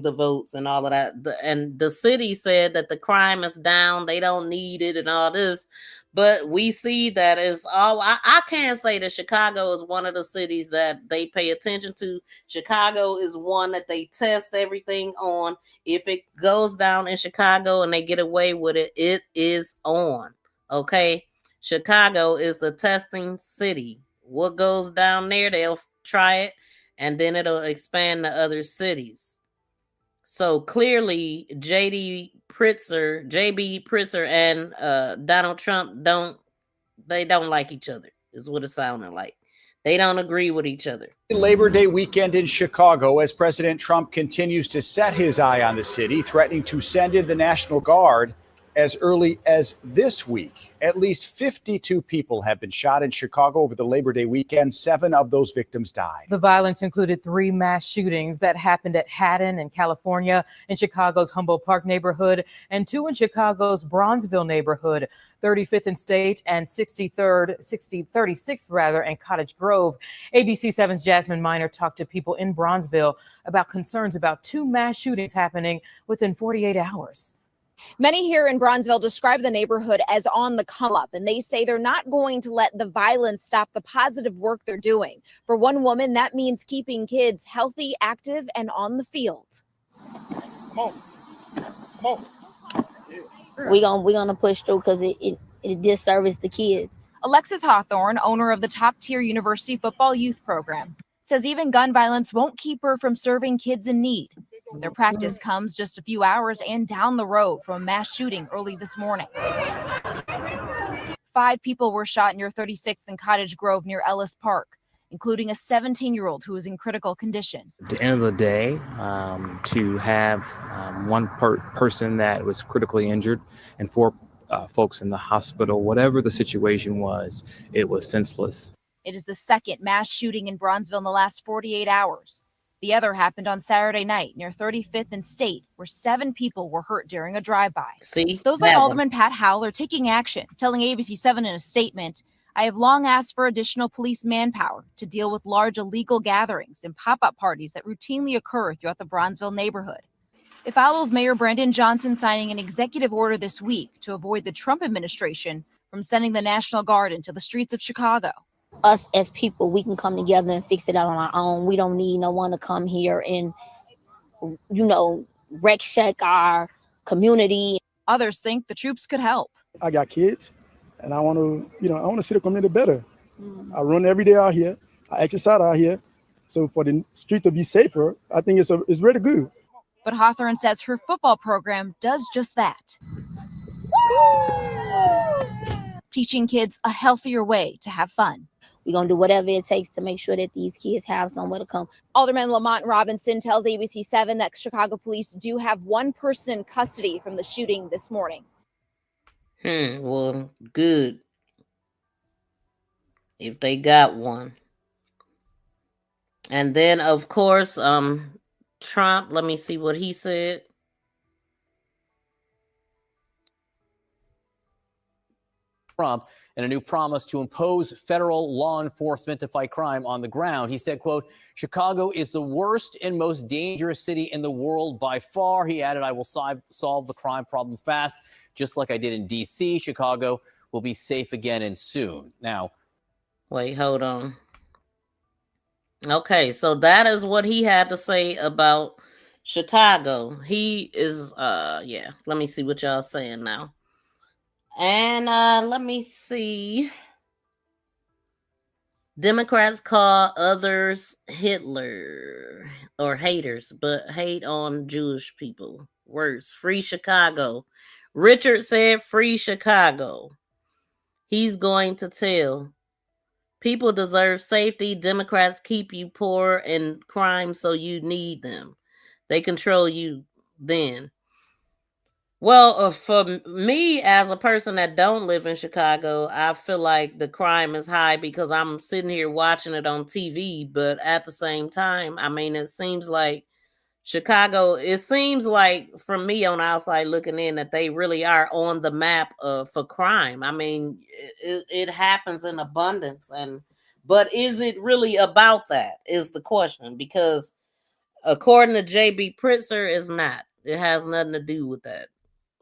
the votes and all of that. And the city said that the crime is down, they don't need it and all this. But we see that is all. I can't say that Chicago is one of the cities that they pay attention to. Chicago is one that they test everything on. If it goes down in Chicago and they get away with it, it is on. Okay. Chicago is a testing city. What goes down there, they'll try it, and then it'll expand to other cities. So clearly, JB Pritzker, and Donald Trump don't like each other. Is what it sounded like. They don't agree with each other. Labor Day weekend in Chicago as President Trump continues to set his eye on the city, threatening to send in the National Guard as early as this week. At least 52 people have been shot in Chicago over the Labor Day weekend. 7 of those victims died. The violence included 3 mass shootings that happened at Haddon in California, in Chicago's Humboldt Park neighborhood, and 2 in Chicago's Bronzeville neighborhood, 35th and State and 36th and Cottage Grove. ABC 7's Jasmine Miner talked to people in Bronzeville about concerns about 2 mass shootings happening within 48 hours. Many here in Bronzeville describe the neighborhood as on the come up, and they say they're not going to let the violence stop the positive work they're doing. For one woman, that means keeping kids healthy, active, and on the field. Come on. We're gonna push through because it disservices the kids. Alexis Hawthorne, owner of the top-tier university football youth program, says even gun violence won't keep her from serving kids in need. Their practice comes just a few hours and down the road from a mass shooting early this morning. 5 people were shot near 36th and Cottage Grove near Ellis Park, including a 17-year-old who is in critical condition. At the end of the day, to have one person that was critically injured and 4 folks in the hospital, whatever the situation was, it was senseless. It is the second mass shooting in Bronzeville in the last 48 hours. The other happened on Saturday night near 35th and State, where 7 people were hurt during a drive-by. See, those like Alderman Pat Howell are taking action, telling ABC 7 in a statement, "I have long asked for additional police manpower to deal with large illegal gatherings and pop-up parties that routinely occur throughout the Bronzeville neighborhood." It follows Mayor Brandon Johnson signing an executive order this week to avoid the Trump administration from sending the National Guard into the streets of Chicago. Us as people, we can come together and fix it out on our own. We don't need no one to come here and, wreck shack our community. Others think the troops could help. I got kids, and I want to see the community better. I run every day out here. I exercise out here. So for the street to be safer, I think it's really good. But Hawthorne says her football program does just that. Teaching kids a healthier way to have fun. We're going to do whatever it takes to make sure that these kids have somewhere to come. Alderman Lamont Robinson tells ABC 7 that Chicago police do have 1 person in custody from the shooting this morning. Well, good. If they got one. And then, of course, Trump, let me see what he said. Trump and a new promise to impose federal law enforcement to fight crime on the ground. He said, quote, "Chicago is the worst and most dangerous city in the world by far." He added, "I will solve the crime problem fast, just like I did in D.C. Chicago will be safe again and soon." Now, wait, hold on. Okay, so that is what he had to say about Chicago. He is yeah, let me see what y'all saying now. And let me see. Democrats call others Hitler or haters, but hate on Jewish people. Worse. Free Chicago. Richard said free Chicago. He's going to tell. People deserve safety. Democrats keep you poor and crime, so you need them. They control you then. Well, for me as a person that don't live in Chicago, I feel like the crime is high because I'm sitting here watching it on TV. But at the same time, I mean, it seems like Chicago, it seems like from me on the outside looking in that they really are on the map for crime. I mean, it happens in abundance. But is it really about that is the question, because according to JB Pritzker, it's not. It has nothing to do with that.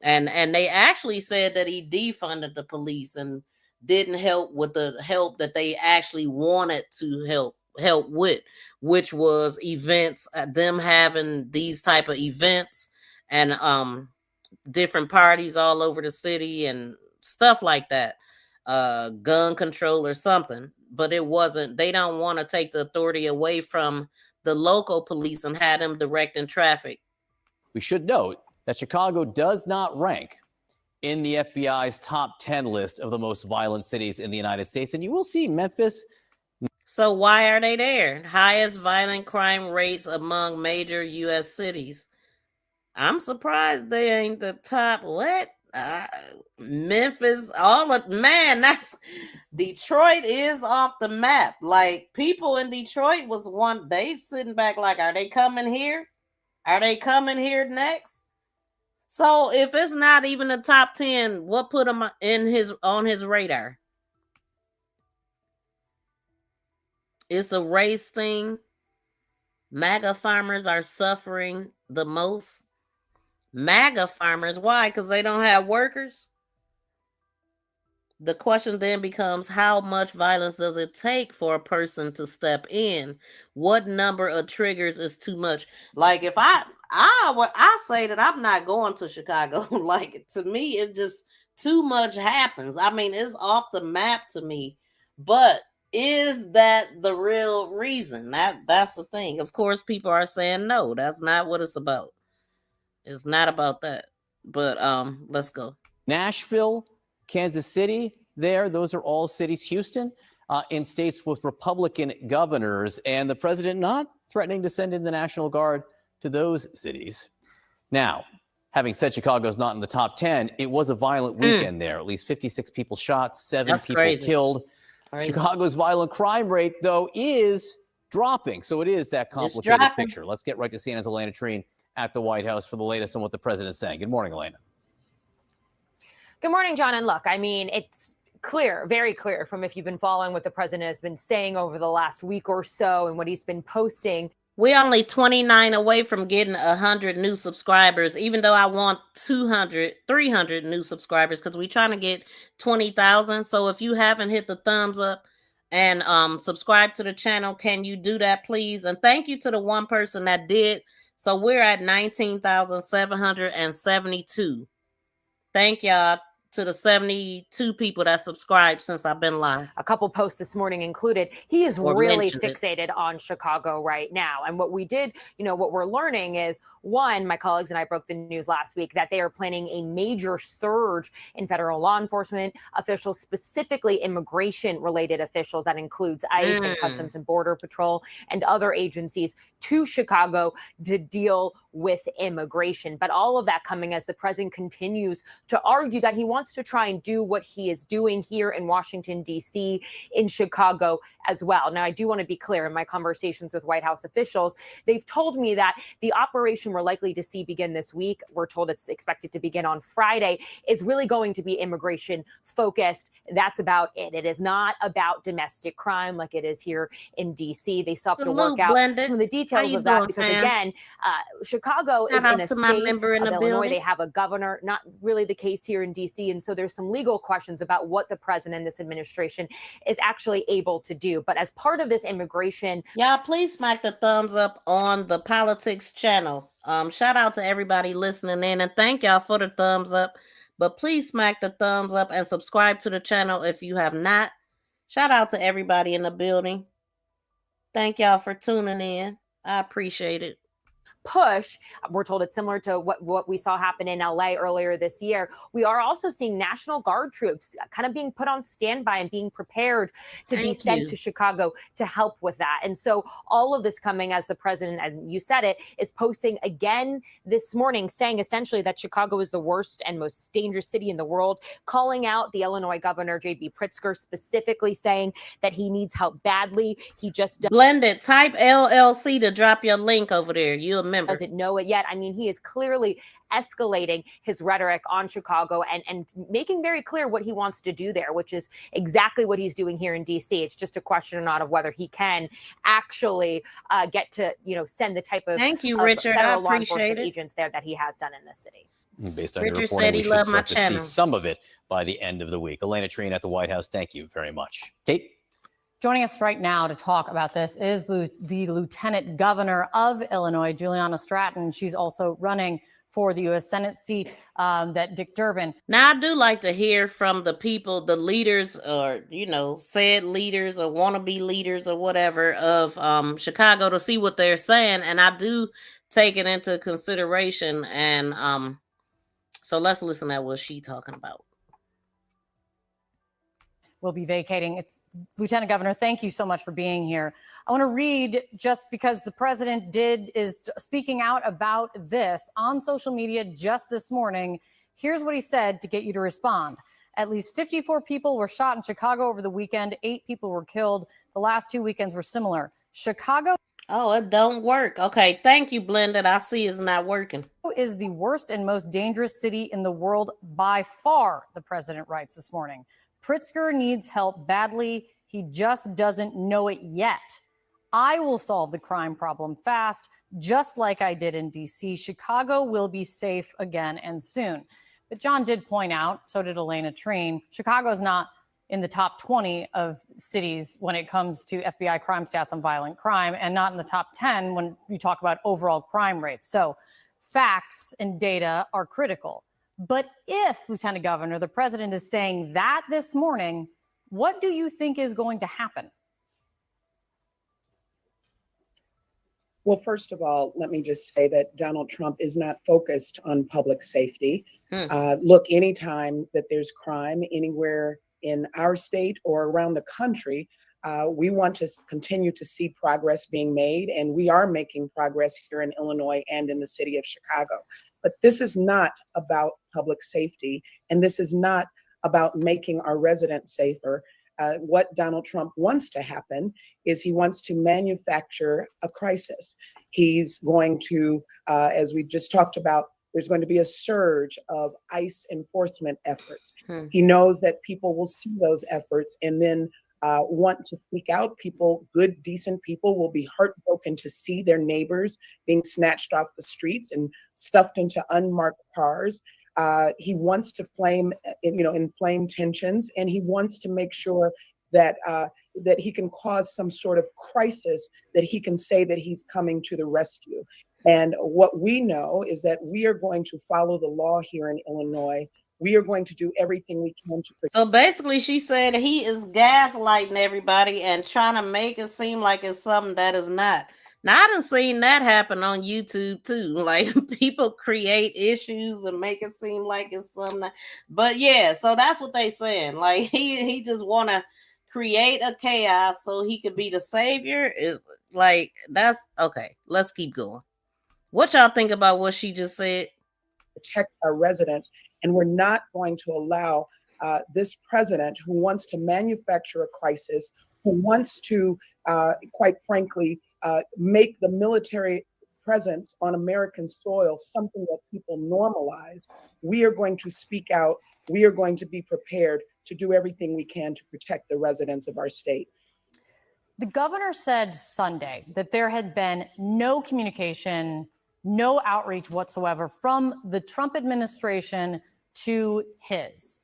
And they actually said that he defunded the police and didn't help with the help that they actually wanted to help with, which was events, them having these type of events and different parties all over the city and stuff like that, gun control or something. But it wasn't, they don't want to take the authority away from the local police and have them directing traffic. We should note that Chicago does not rank in the FBI's top 10 list of the most violent cities in the United States. And you will see Memphis. So why are they there? Highest violent crime rates among major U.S. cities. I'm surprised they ain't the top. What? Memphis, all of, man, that's, Detroit is off the map. Like, people in Detroit was they sitting back like, are they coming here? Are they coming here next? So if it's not even the top 10, what put him on his radar? It's a race thing. MAGA farmers are suffering the most. MAGA farmers, why? Because they don't have workers. The question then becomes, how much violence does it take for a person to step in? What number of triggers is too much? Like, if I say that I'm not going to Chicago. Like, to me, it just too much happens. I mean, it's off the map to me. But is that the real reason? That's the thing. Of course, people are saying no. That's not what it's about. It's not about that. But let's go. Nashville, Kansas City, those are all cities. Houston, in states with Republican governors, and the president not threatening to send in the National Guard to those cities. Now, having said Chicago's not in the top 10, it was a violent weekend there. At least 56 people shot, 7 people killed. Crazy. Chicago's violent crime rate, though, is dropping. So it is that complicated picture. Let's get right to CNN's Elena Treen at the White House for the latest on what the president's saying. Good morning, Elena. Good morning, John. And look, I mean, it's clear, very clear from if you've been following what the president has been saying over the last week or so and what he's been posting. We're only 29 away from getting 100 new subscribers, even though I want 200, 300 new subscribers, because we're trying to get 20,000. So if you haven't hit the thumbs up and subscribe to the channel, can you do that, please? And thank you to the one person that did. So we're at 19,772. Thank y'all to the 72 people that subscribed since I've been live. A couple posts this morning included, he is really fixated on Chicago right now. And what we did, what we're learning is, one, my colleagues and I broke the news last week that they are planning a major surge in federal law enforcement officials, specifically immigration related officials. That includes ICE and Customs and Border Patrol and other agencies to Chicago to deal with immigration. But all of that coming as the president continues to argue that he wants to try and do what he is doing here in Washington, D.C., in Chicago as well. Now, I do want to be clear in my conversations with White House officials. They've told me that the operation we're likely to see begin this week, we're told it's expected to begin on Friday, is really going to be immigration focused. That's about it. It is not about domestic crime like it is here in D.C. They still have to work out some of the details of that because, again, Chicago Shout is out in a to my state member in of the Illinois. building. They have a governor, not really the case here in DC. And so there's some legal questions about what the president and this administration is actually able to do. But as part of this immigration, y'all please smack the thumbs up on the politics channel. Shout out to everybody listening in, and thank y'all for the thumbs up. But please smack the thumbs up and subscribe to the channel if you have not. Shout out to everybody in the building. Thank y'all for tuning in. I appreciate it. push, we're told it's similar to what we saw happen in LA earlier this year. We are also seeing National Guard troops kind of being put on standby and being prepared to be sent to Chicago to help with that. And so all of this coming as the president, and you said it, is posting again this morning saying essentially that Chicago is the worst and most dangerous city in the world, calling out the Illinois governor, J.B. Pritzker, specifically saying that he needs help badly. He just Blended, type LLC to drop your link over there. You'll remember. Doesn't know it yet. I mean, he is clearly escalating his rhetoric on Chicago and making very clear what he wants to do there, which is exactly what he's doing here in D.C. It's just a question or not of whether he can actually get to, send the type of, Thank you, Richard. I federal law appreciate enforcement it. agents there that he has done in this city. Based on your Richard reporting, said we he should loved my start to see channel. some of it by the end of the week. Elena Trine at the White House, thank you very much. Kate? Joining us right now to talk about this is the Lieutenant Governor of Illinois, Juliana Stratton. She's also running for the U.S. Senate seat that Dick Durbin. Now, I do like to hear from the people, the leaders, or, said leaders or wannabe leaders or whatever of Chicago to see what they're saying. And I do take it into consideration. And so let's listen to what she's talking about. Will be vacating. It's Lieutenant Governor, thank you so much for being here. I want to read, just because the president is speaking out about this on social media just this morning. Here's what he said to get you to respond. At least 54 people were shot in Chicago over the weekend. 8 people were killed. The last 2 weekends were similar. Chicago. Oh, it don't work. Okay, thank you, Blended. I see it's not working. Is the worst and most dangerous city in the world by far, the president writes this morning. Pritzker needs help badly. He just doesn't know it yet. I will solve the crime problem fast, just like I did in D.C. Chicago will be safe again and soon. But John did point out, so did Elena Trine, Chicago is not in the top 20 of cities when it comes to FBI crime stats on violent crime, and not in the top 10 when you talk about overall crime rates. So facts and data are critical. But if, Lieutenant Governor, the president is saying that this morning, what do you think is going to happen? Well, first of all, let me just say that Donald Trump is not focused on public safety. Look, anytime that there's crime anywhere in our state or around the country, we want to continue to see progress being made, and we are making progress here in Illinois and in the city of Chicago. But this is not about public safety, and this is not about making our residents safer. What Donald Trump wants to happen is he wants to manufacture a crisis. He's going to, as we just talked about, there's going to be a surge of ICE enforcement efforts. He knows that people will see those efforts and then want to speak out. People, good, decent people, will be heartbroken to see their neighbors being snatched off the streets and stuffed into unmarked cars. He wants to inflame tensions, and he wants to make sure that that he can cause some sort of crisis that he can say that he's coming to the rescue. And what we know is that we are going to follow the law here in Illinois. We are going to do everything we can to protect. So basically, she said he is gaslighting everybody and trying to make it seem like it's something that is not. Now, I done seen that happen on YouTube too. Like, people create issues and make it seem like it's something. But yeah, so that's what they saying. Like, he just want to create a chaos so he could be the savior. Like, that's okay. Let's keep going. What y'all think about what she just said? Protect our residents, and we're not going to allow this president who wants to manufacture a crisis, who wants to, quite frankly, make the military presence on American soil something that people normalize. We are going to speak out. We are going to be prepared to do everything we can to protect the residents of our state. The governor said Sunday that there had been no communication No outreach whatsoever from the Trump administration to his.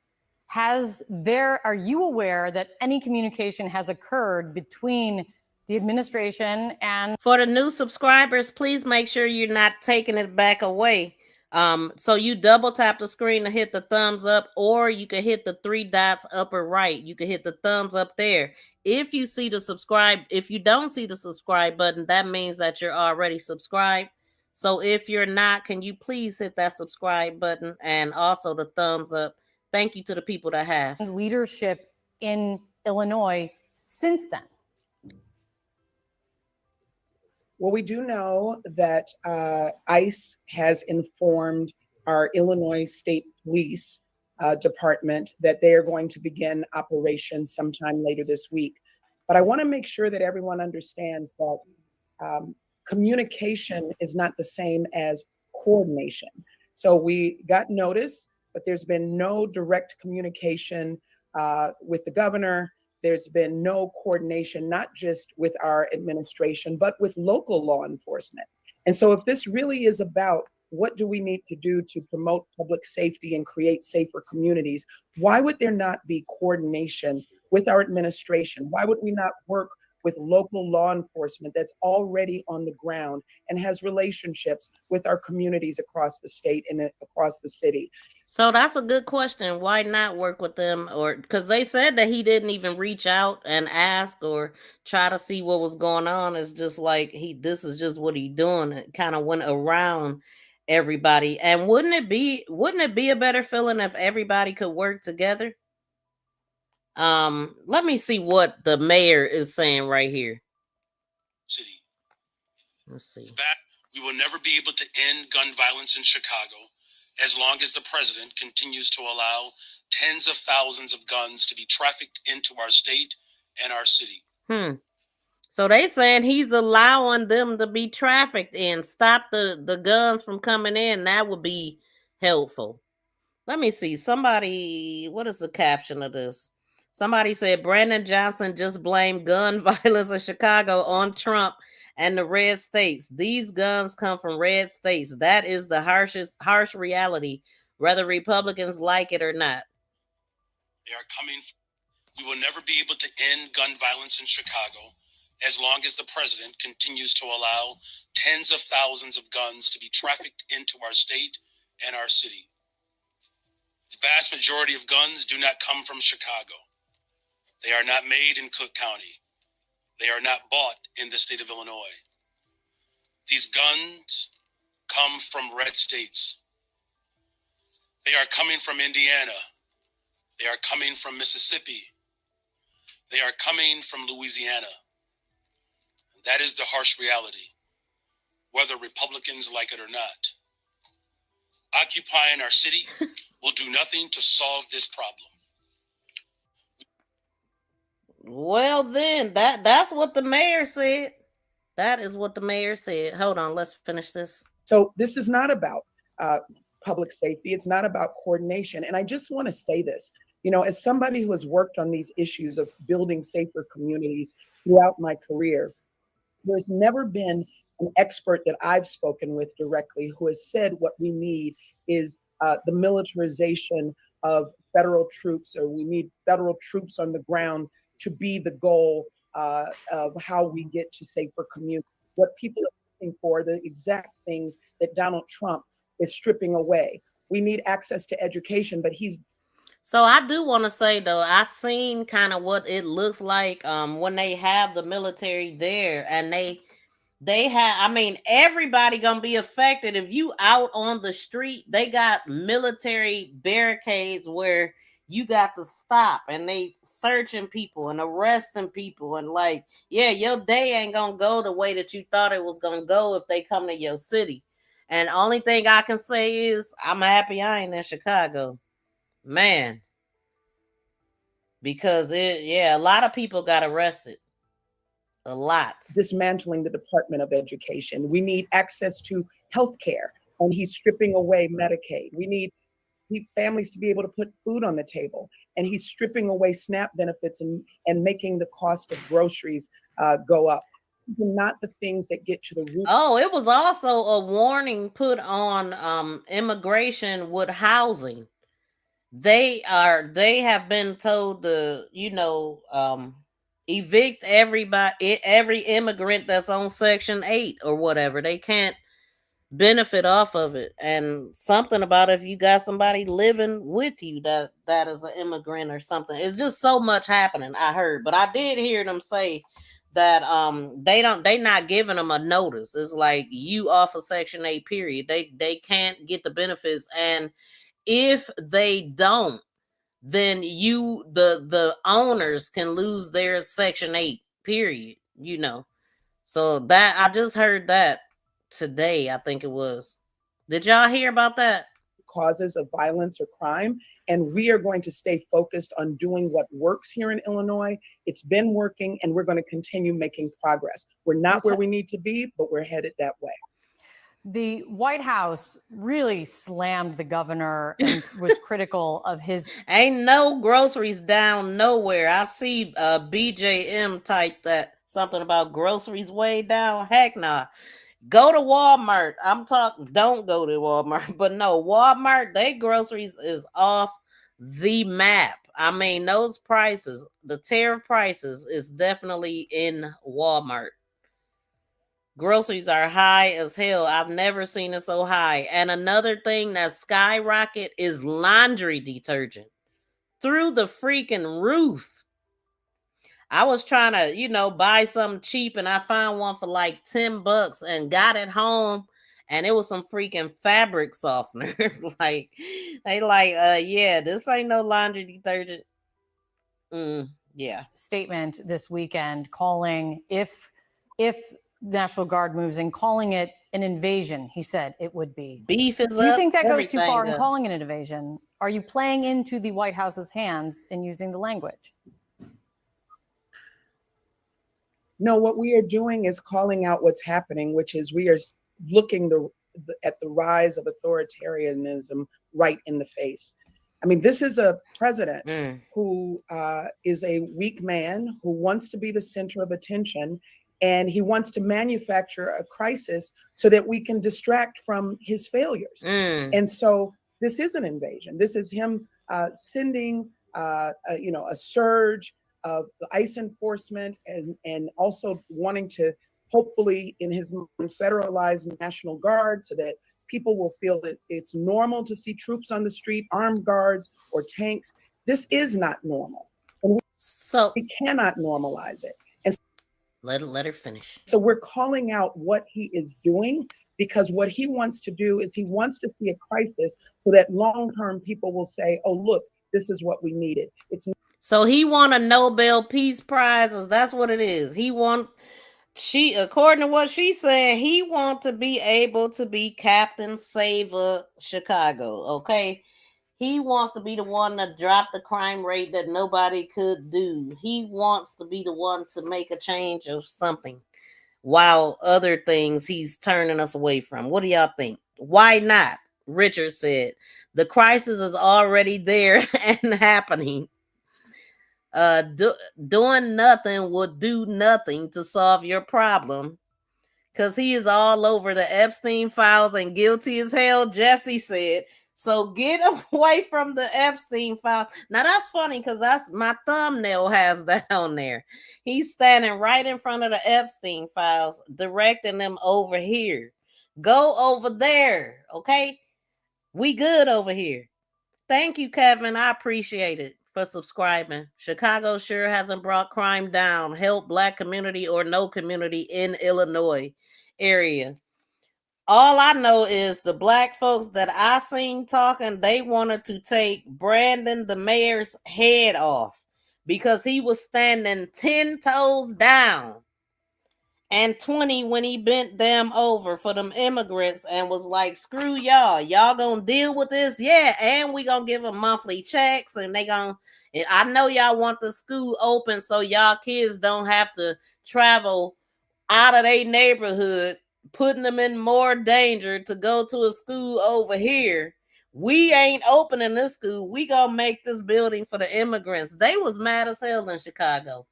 Are you aware that any communication has occurred between the administration and— For the new subscribers, please make sure you're not taking it back away. So you double tap the screen to hit the thumbs up, or you can hit the 3 dots upper right. You can hit the thumbs up there. If you see the subscribe, if you don't see the subscribe button, that means that you're already subscribed. So if you're not, can you please hit that subscribe button and also the thumbs up? Thank you to the people that have. leadership in Illinois since then? Well, we do know that ICE has informed our Illinois State Police Department that they are going to begin operations sometime later this week. But I want to make sure that everyone understands that communication is not the same as coordination. So we got notice, but there's been no direct communication with the governor. There's been no coordination, not just with our administration, but with local law enforcement. And so if this really is about what do we need to do to promote public safety and create safer communities, why would there not be coordination with our administration? Why would we not work with local law enforcement that's already on the ground and has relationships with our communities across the state and across the city? So that's a good question. Why not work with them? Or because they said that he didn't even reach out and ask or try to see what was going on. It's just like this is just what he doing. It kind of went around everybody. And wouldn't it be a better feeling if everybody could work together? Let me see what the mayor is saying right here. City. Let's see. That we will never be able to end gun violence in Chicago as long as the president continues to allow tens of thousands of guns to be trafficked into our state and our city. So they saying he's allowing them to be trafficked in, stop the guns from coming in. That would be helpful. Let me see. What is the caption of this? Somebody said Brandon Johnson just blamed gun violence in Chicago on Trump and the red states. These guns come from red states. That is the harsh reality, whether Republicans like it or not. They are coming. We will never be able to end gun violence in Chicago as long as the president continues to allow tens of thousands of guns to be trafficked into our state and our city. The vast majority of guns do not come from Chicago. They are not made in Cook County. They are not bought in the state of Illinois. These guns come from red states. They are coming from Indiana. They are coming from Mississippi. They are coming from Louisiana. That is the harsh reality, whether Republicans like it or not. Occupying our city will do nothing to solve this problem. Well, then that's what the mayor said. That is what the mayor said. Hold on, let's finish this. So this is not about public safety. It's not about coordination. And I just want to say this, as somebody who has worked on these issues of building safer communities throughout my career, there's never been an expert that I've spoken with directly who has said what we need is the militarization of federal troops, or we need federal troops on the ground to be the goal of how we get to safer communities. What people are looking for, the exact things that Donald Trump is stripping away. We need access to education, but he's. So I do want to say though, I seen kind of what it looks like when they have the military there, and they have, everybody gonna be affected. If you out on the street, they got military barricades where you got to stop, and they searching people and arresting people, and your day ain't gonna go the way that you thought it was gonna go if they come to your city. And only thing I can say is I'm happy I ain't in Chicago, man, because a lot of people got arrested. A lot. Dismantling the Department of Education. We need access to health care, and he's stripping away Medicaid. We need families to be able to put food on the table, and he's stripping away SNAP benefits and making the cost of groceries go up. These are not the things that get to the root. Oh, it was also a warning put on immigration with housing. They have been told to, evict every immigrant that's on Section 8 or whatever. They can't benefit off of it. And something about if you got somebody living with you that is an immigrant or something. It's just so much happening, I heard. But I did hear them say that they not giving them a notice. It's like you off of Section 8 period. They can't get the benefits, and if they don't, then the owners can lose their Section 8 period, So that I just heard that today, I think it was. Did y'all hear about that? Causes of violence or crime, and we are going to stay focused on doing what works here in Illinois. It's been working, and we're going to continue making progress. We're not where we need to be, but we're headed that way. The White House really slammed the governor and was critical of his. Ain't no groceries down nowhere. I see BJM type that something about groceries way down. Heck nah. Go to Walmart. I'm talking, don't go to Walmart, but no, Walmart, they groceries is off the map. I mean, those prices, the tariff prices is definitely in Walmart. Groceries are high as hell. I've never seen it so high. And another thing that skyrocket is laundry detergent through the freaking roof. I was trying to, buy something cheap, and I found one for like $10 and got it home, and it was some freaking fabric softener. Yeah, this ain't no laundry detergent. Yeah. Statement this weekend calling if National Guard moves in, calling it an invasion. He said it would be. Beef is Do you up, think that goes too far in up. calling it an invasion? Are you playing into the White House's hands in using the language? No, what we are doing is calling out what's happening, which is we are looking at the rise of authoritarianism right in the face. I mean, this is a president who is a weak man who wants to be the center of attention, and he wants to manufacture a crisis so that we can distract from his failures. And so this is an invasion. This is him sending a surge of ICE enforcement and also wanting to hopefully in his federalized National Guard so that people will feel that it's normal to see troops on the street, armed guards or tanks. This is not normal. And we cannot normalize it. And let her finish. So we're calling out what he is doing, because what he wants to do is he wants to see a crisis so that long-term people will say, oh, look, this is what we needed. So he won a Nobel Peace Prize. That's what it is. According to what she said, he want to be able to be Captain Saver Chicago. Okay. He wants to be the one to drop the crime rate that nobody could do. He wants to be the one to make a change of something, while other things he's turning us away from. What do y'all think? Why not? Richard said, the crisis is already there and happening. Doing nothing would do nothing to solve your problem, because he is all over the Epstein files and guilty as hell, Jesse said. So get away from the Epstein file. Now that's funny, because that's my thumbnail has that on there. He's standing right in front of the Epstein files, directing them over here. Go over there, okay? We good over here. Thank you, Kevin. I appreciate it for subscribing. Chicago sure hasn't brought crime down. Help Black community or no community in Illinois area. All I know is the Black folks that I seen talking, they wanted to take Brandon, the mayor's head off, because he was standing 10 toes down and 20 when he bent them over for them immigrants and was like, screw y'all gonna deal with this. Yeah, and we gonna give them monthly checks, and I know y'all want the school open so y'all kids don't have to travel out of their neighborhood, putting them in more danger to go to a school over here. We ain't opening this school. We gonna make this building for the immigrants. They was mad as hell in Chicago,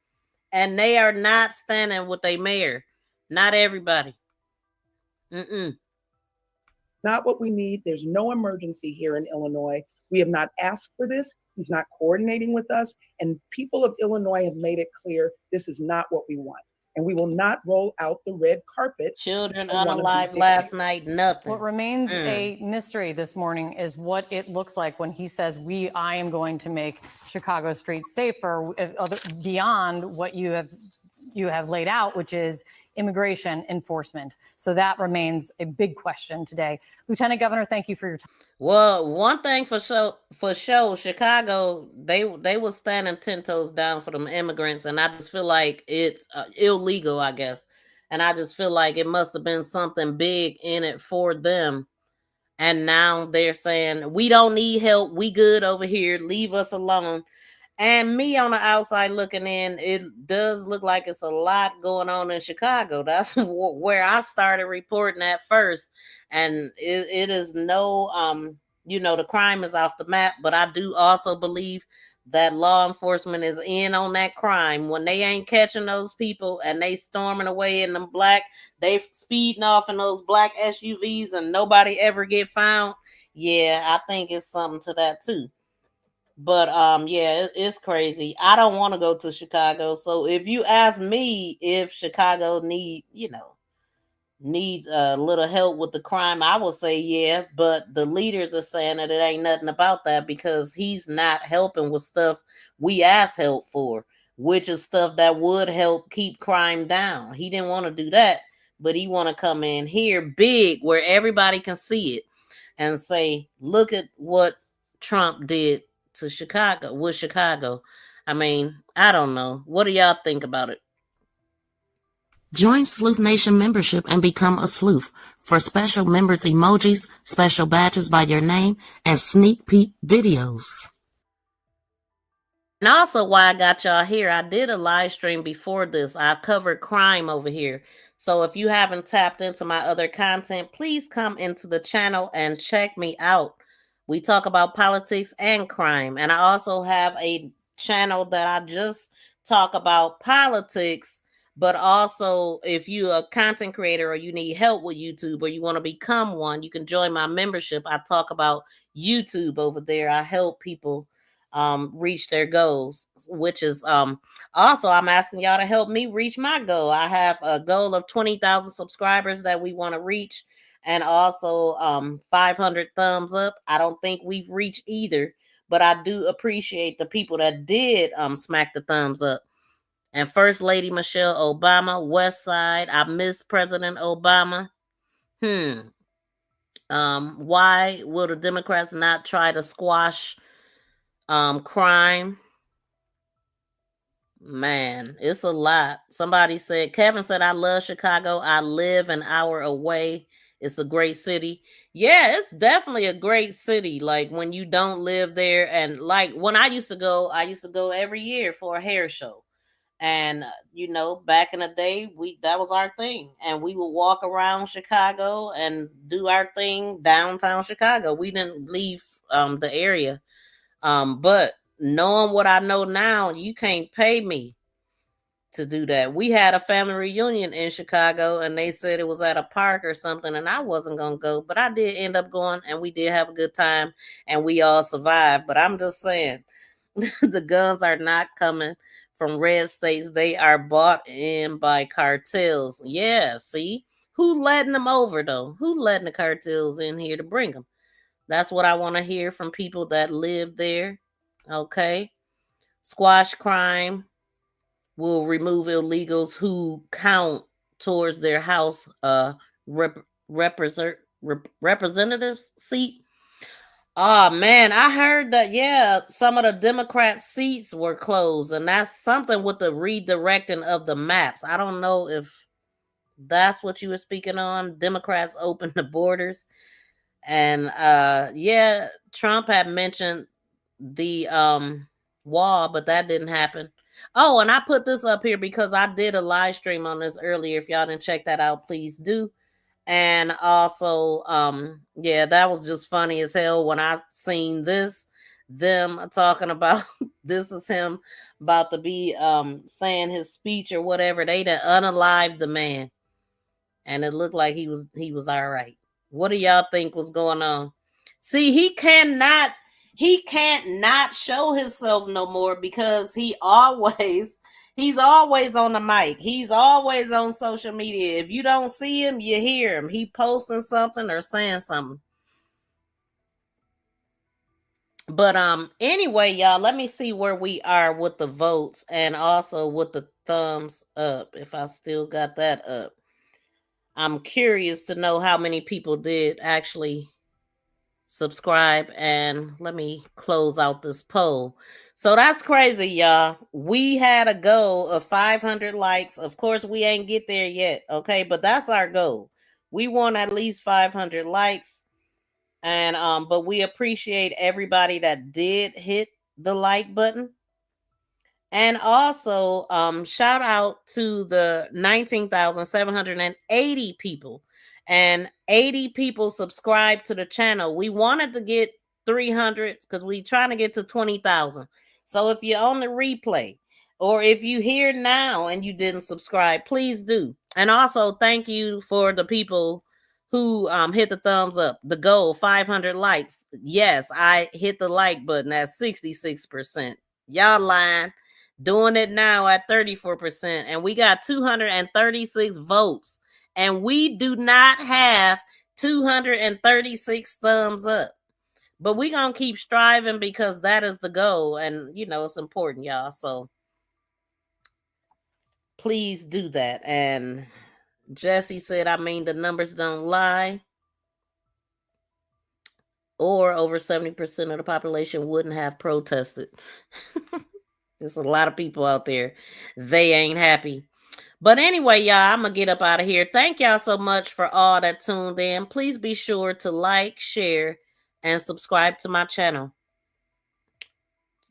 and they are not standing with their mayor. Not everybody. Not what we need. There's no emergency here in Illinois. We have not asked for this. He's not coordinating with us. And people of Illinois have made it clear this is not what we want. And we will not roll out the red carpet. Children unalived last night, nothing. What remains a mystery this morning is what it looks like when he says, I am going to make Chicago streets safer, beyond what you have laid out, which is immigration enforcement. So that remains a big question today. Lieutenant Governor, thank you for your time. Well, one thing for sure, Chicago, they was standing 10 toes down for them immigrants, and I just feel like it's illegal, I guess. And I just feel like it must have been something big in it for them. And now they're saying, we don't need help. We good over here. Leave us alone. And me on the outside looking in, it does look like it's a lot going on in Chicago. That's where I started reporting at first. And it is no, the crime is off the map. But I do also believe that law enforcement is in on that crime. When they ain't catching those people and they storming away in them they speeding off in those black SUVs and nobody ever get found. Yeah, I think it's something to that too. But yeah, it's crazy. I don't want to go to Chicago. So if you ask me if Chicago needs a little help with the crime, I will say yeah. But the leaders are saying that it ain't nothing about that because he's not helping with stuff we ask help for, which is stuff that would help keep crime down. He didn't want to do that, but he want to come in here big where everybody can see it and say, look at what Trump did to Chicago. I mean, I don't know. What do y'all think about it? Join Sleuth Nation membership and become a sleuth for special members emojis, special badges by your name, and sneak peek videos. And also why I got y'all here, I did a live stream before this. I've covered crime over here. So if you haven't tapped into my other content, please come into the channel and check me out. We talk about politics and crime. And I also have a channel that I just talk about politics, but also if you're a content creator or you need help with YouTube or you want to become one, you can join my membership. I talk about YouTube over there. I help people reach their goals, which is also I'm asking y'all to help me reach my goal. I have a goal of 20,000 subscribers that we want to reach, and also 500 thumbs up. I don't think we've reached either, but I do appreciate the people that did smack the thumbs up. And First Lady Michelle Obama, West Side, I miss President Obama. Why will the Democrats not try to squash crime? Man, it's a lot. Somebody said, Kevin said, I love Chicago. I live an hour away. It's a great city. Yeah, it's definitely a great city. Like when you don't live there, and like when I used to go every year for a hair show. And back in the day, that was our thing. And we would walk around Chicago and do our thing downtown Chicago. We didn't leave the area. But knowing what I know now, you can't pay me to do that. We had a family reunion in Chicago and they said it was at a park or something, and I wasn't going to go, but I did end up going, and we did have a good time and we all survived. But I'm just saying, the guns are not coming from red states. They are bought in by cartels. Yeah, see? Who letting them over though? Who letting the cartels in here to bring them? That's what I want to hear from people that live there. Okay. Squash crime. Will remove illegals who count towards their House representatives seat. Oh man, I heard that some of the Democrat seats were closed, and that's something with the redirecting of the maps. I don't know if that's what you were speaking on. Democrats open the borders. And Trump had mentioned the wall, but that didn't happen. Oh, and I put this up here because I did a live stream on this earlier. If y'all didn't check that out, please do. And also, that was just funny as hell when I seen them talking about this is him about to be saying his speech or whatever. They done unalived the man. and it looked like he was all right. What do y'all think was going on? See, he can't not show himself no more because he's always on the mic. He's always on social media. If you don't see him, you hear him. He posting something or saying something. But anyway, y'all, let me see where we are with the votes and also with the thumbs up, if I still got that up. I'm curious to know how many people did actually subscribe, and let me close out this poll. So that's crazy, y'all. We had a goal of 500 likes. Of course, we ain't get there yet, okay? But that's our goal. We want at least 500 likes. And but we appreciate everybody that did hit the like button. And also shout out to the 19,780 people, and 80 people subscribed to the channel. We wanted to get 300 because we trying to get to 20,000. So if you're on the replay or if you hear now and you didn't subscribe, please do. And also thank you for the people who hit the thumbs up. The goal, 500 likes. Yes, I hit the like button at 66%. Y'all lying. Doing it now at 34%. And we got 236 votes. And we do not have 236 thumbs up. But we're going to keep striving because that is the goal. And, you know, it's important, y'all. So please do that. And Jesse said, I mean, the numbers don't lie. Or over 70% of the population wouldn't have protested. There's a lot of people out there. They ain't happy. But anyway, y'all, I'm going to get up out of here. Thank y'all so much for all that tuned in. Please be sure to like, share, and subscribe to my channel.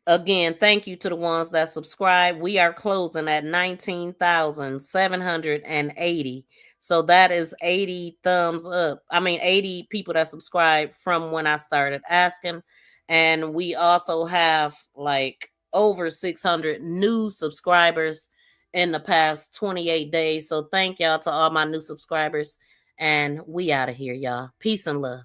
Again, thank you to the ones that subscribe. We are closing at 19,780. So that is 80 thumbs up. I mean, 80 people that subscribe from when I started asking. And we also have like over 600 new subscribers in the past 28 days. So thank y'all to all my new subscribers. And we out of here, y'all. Peace and love.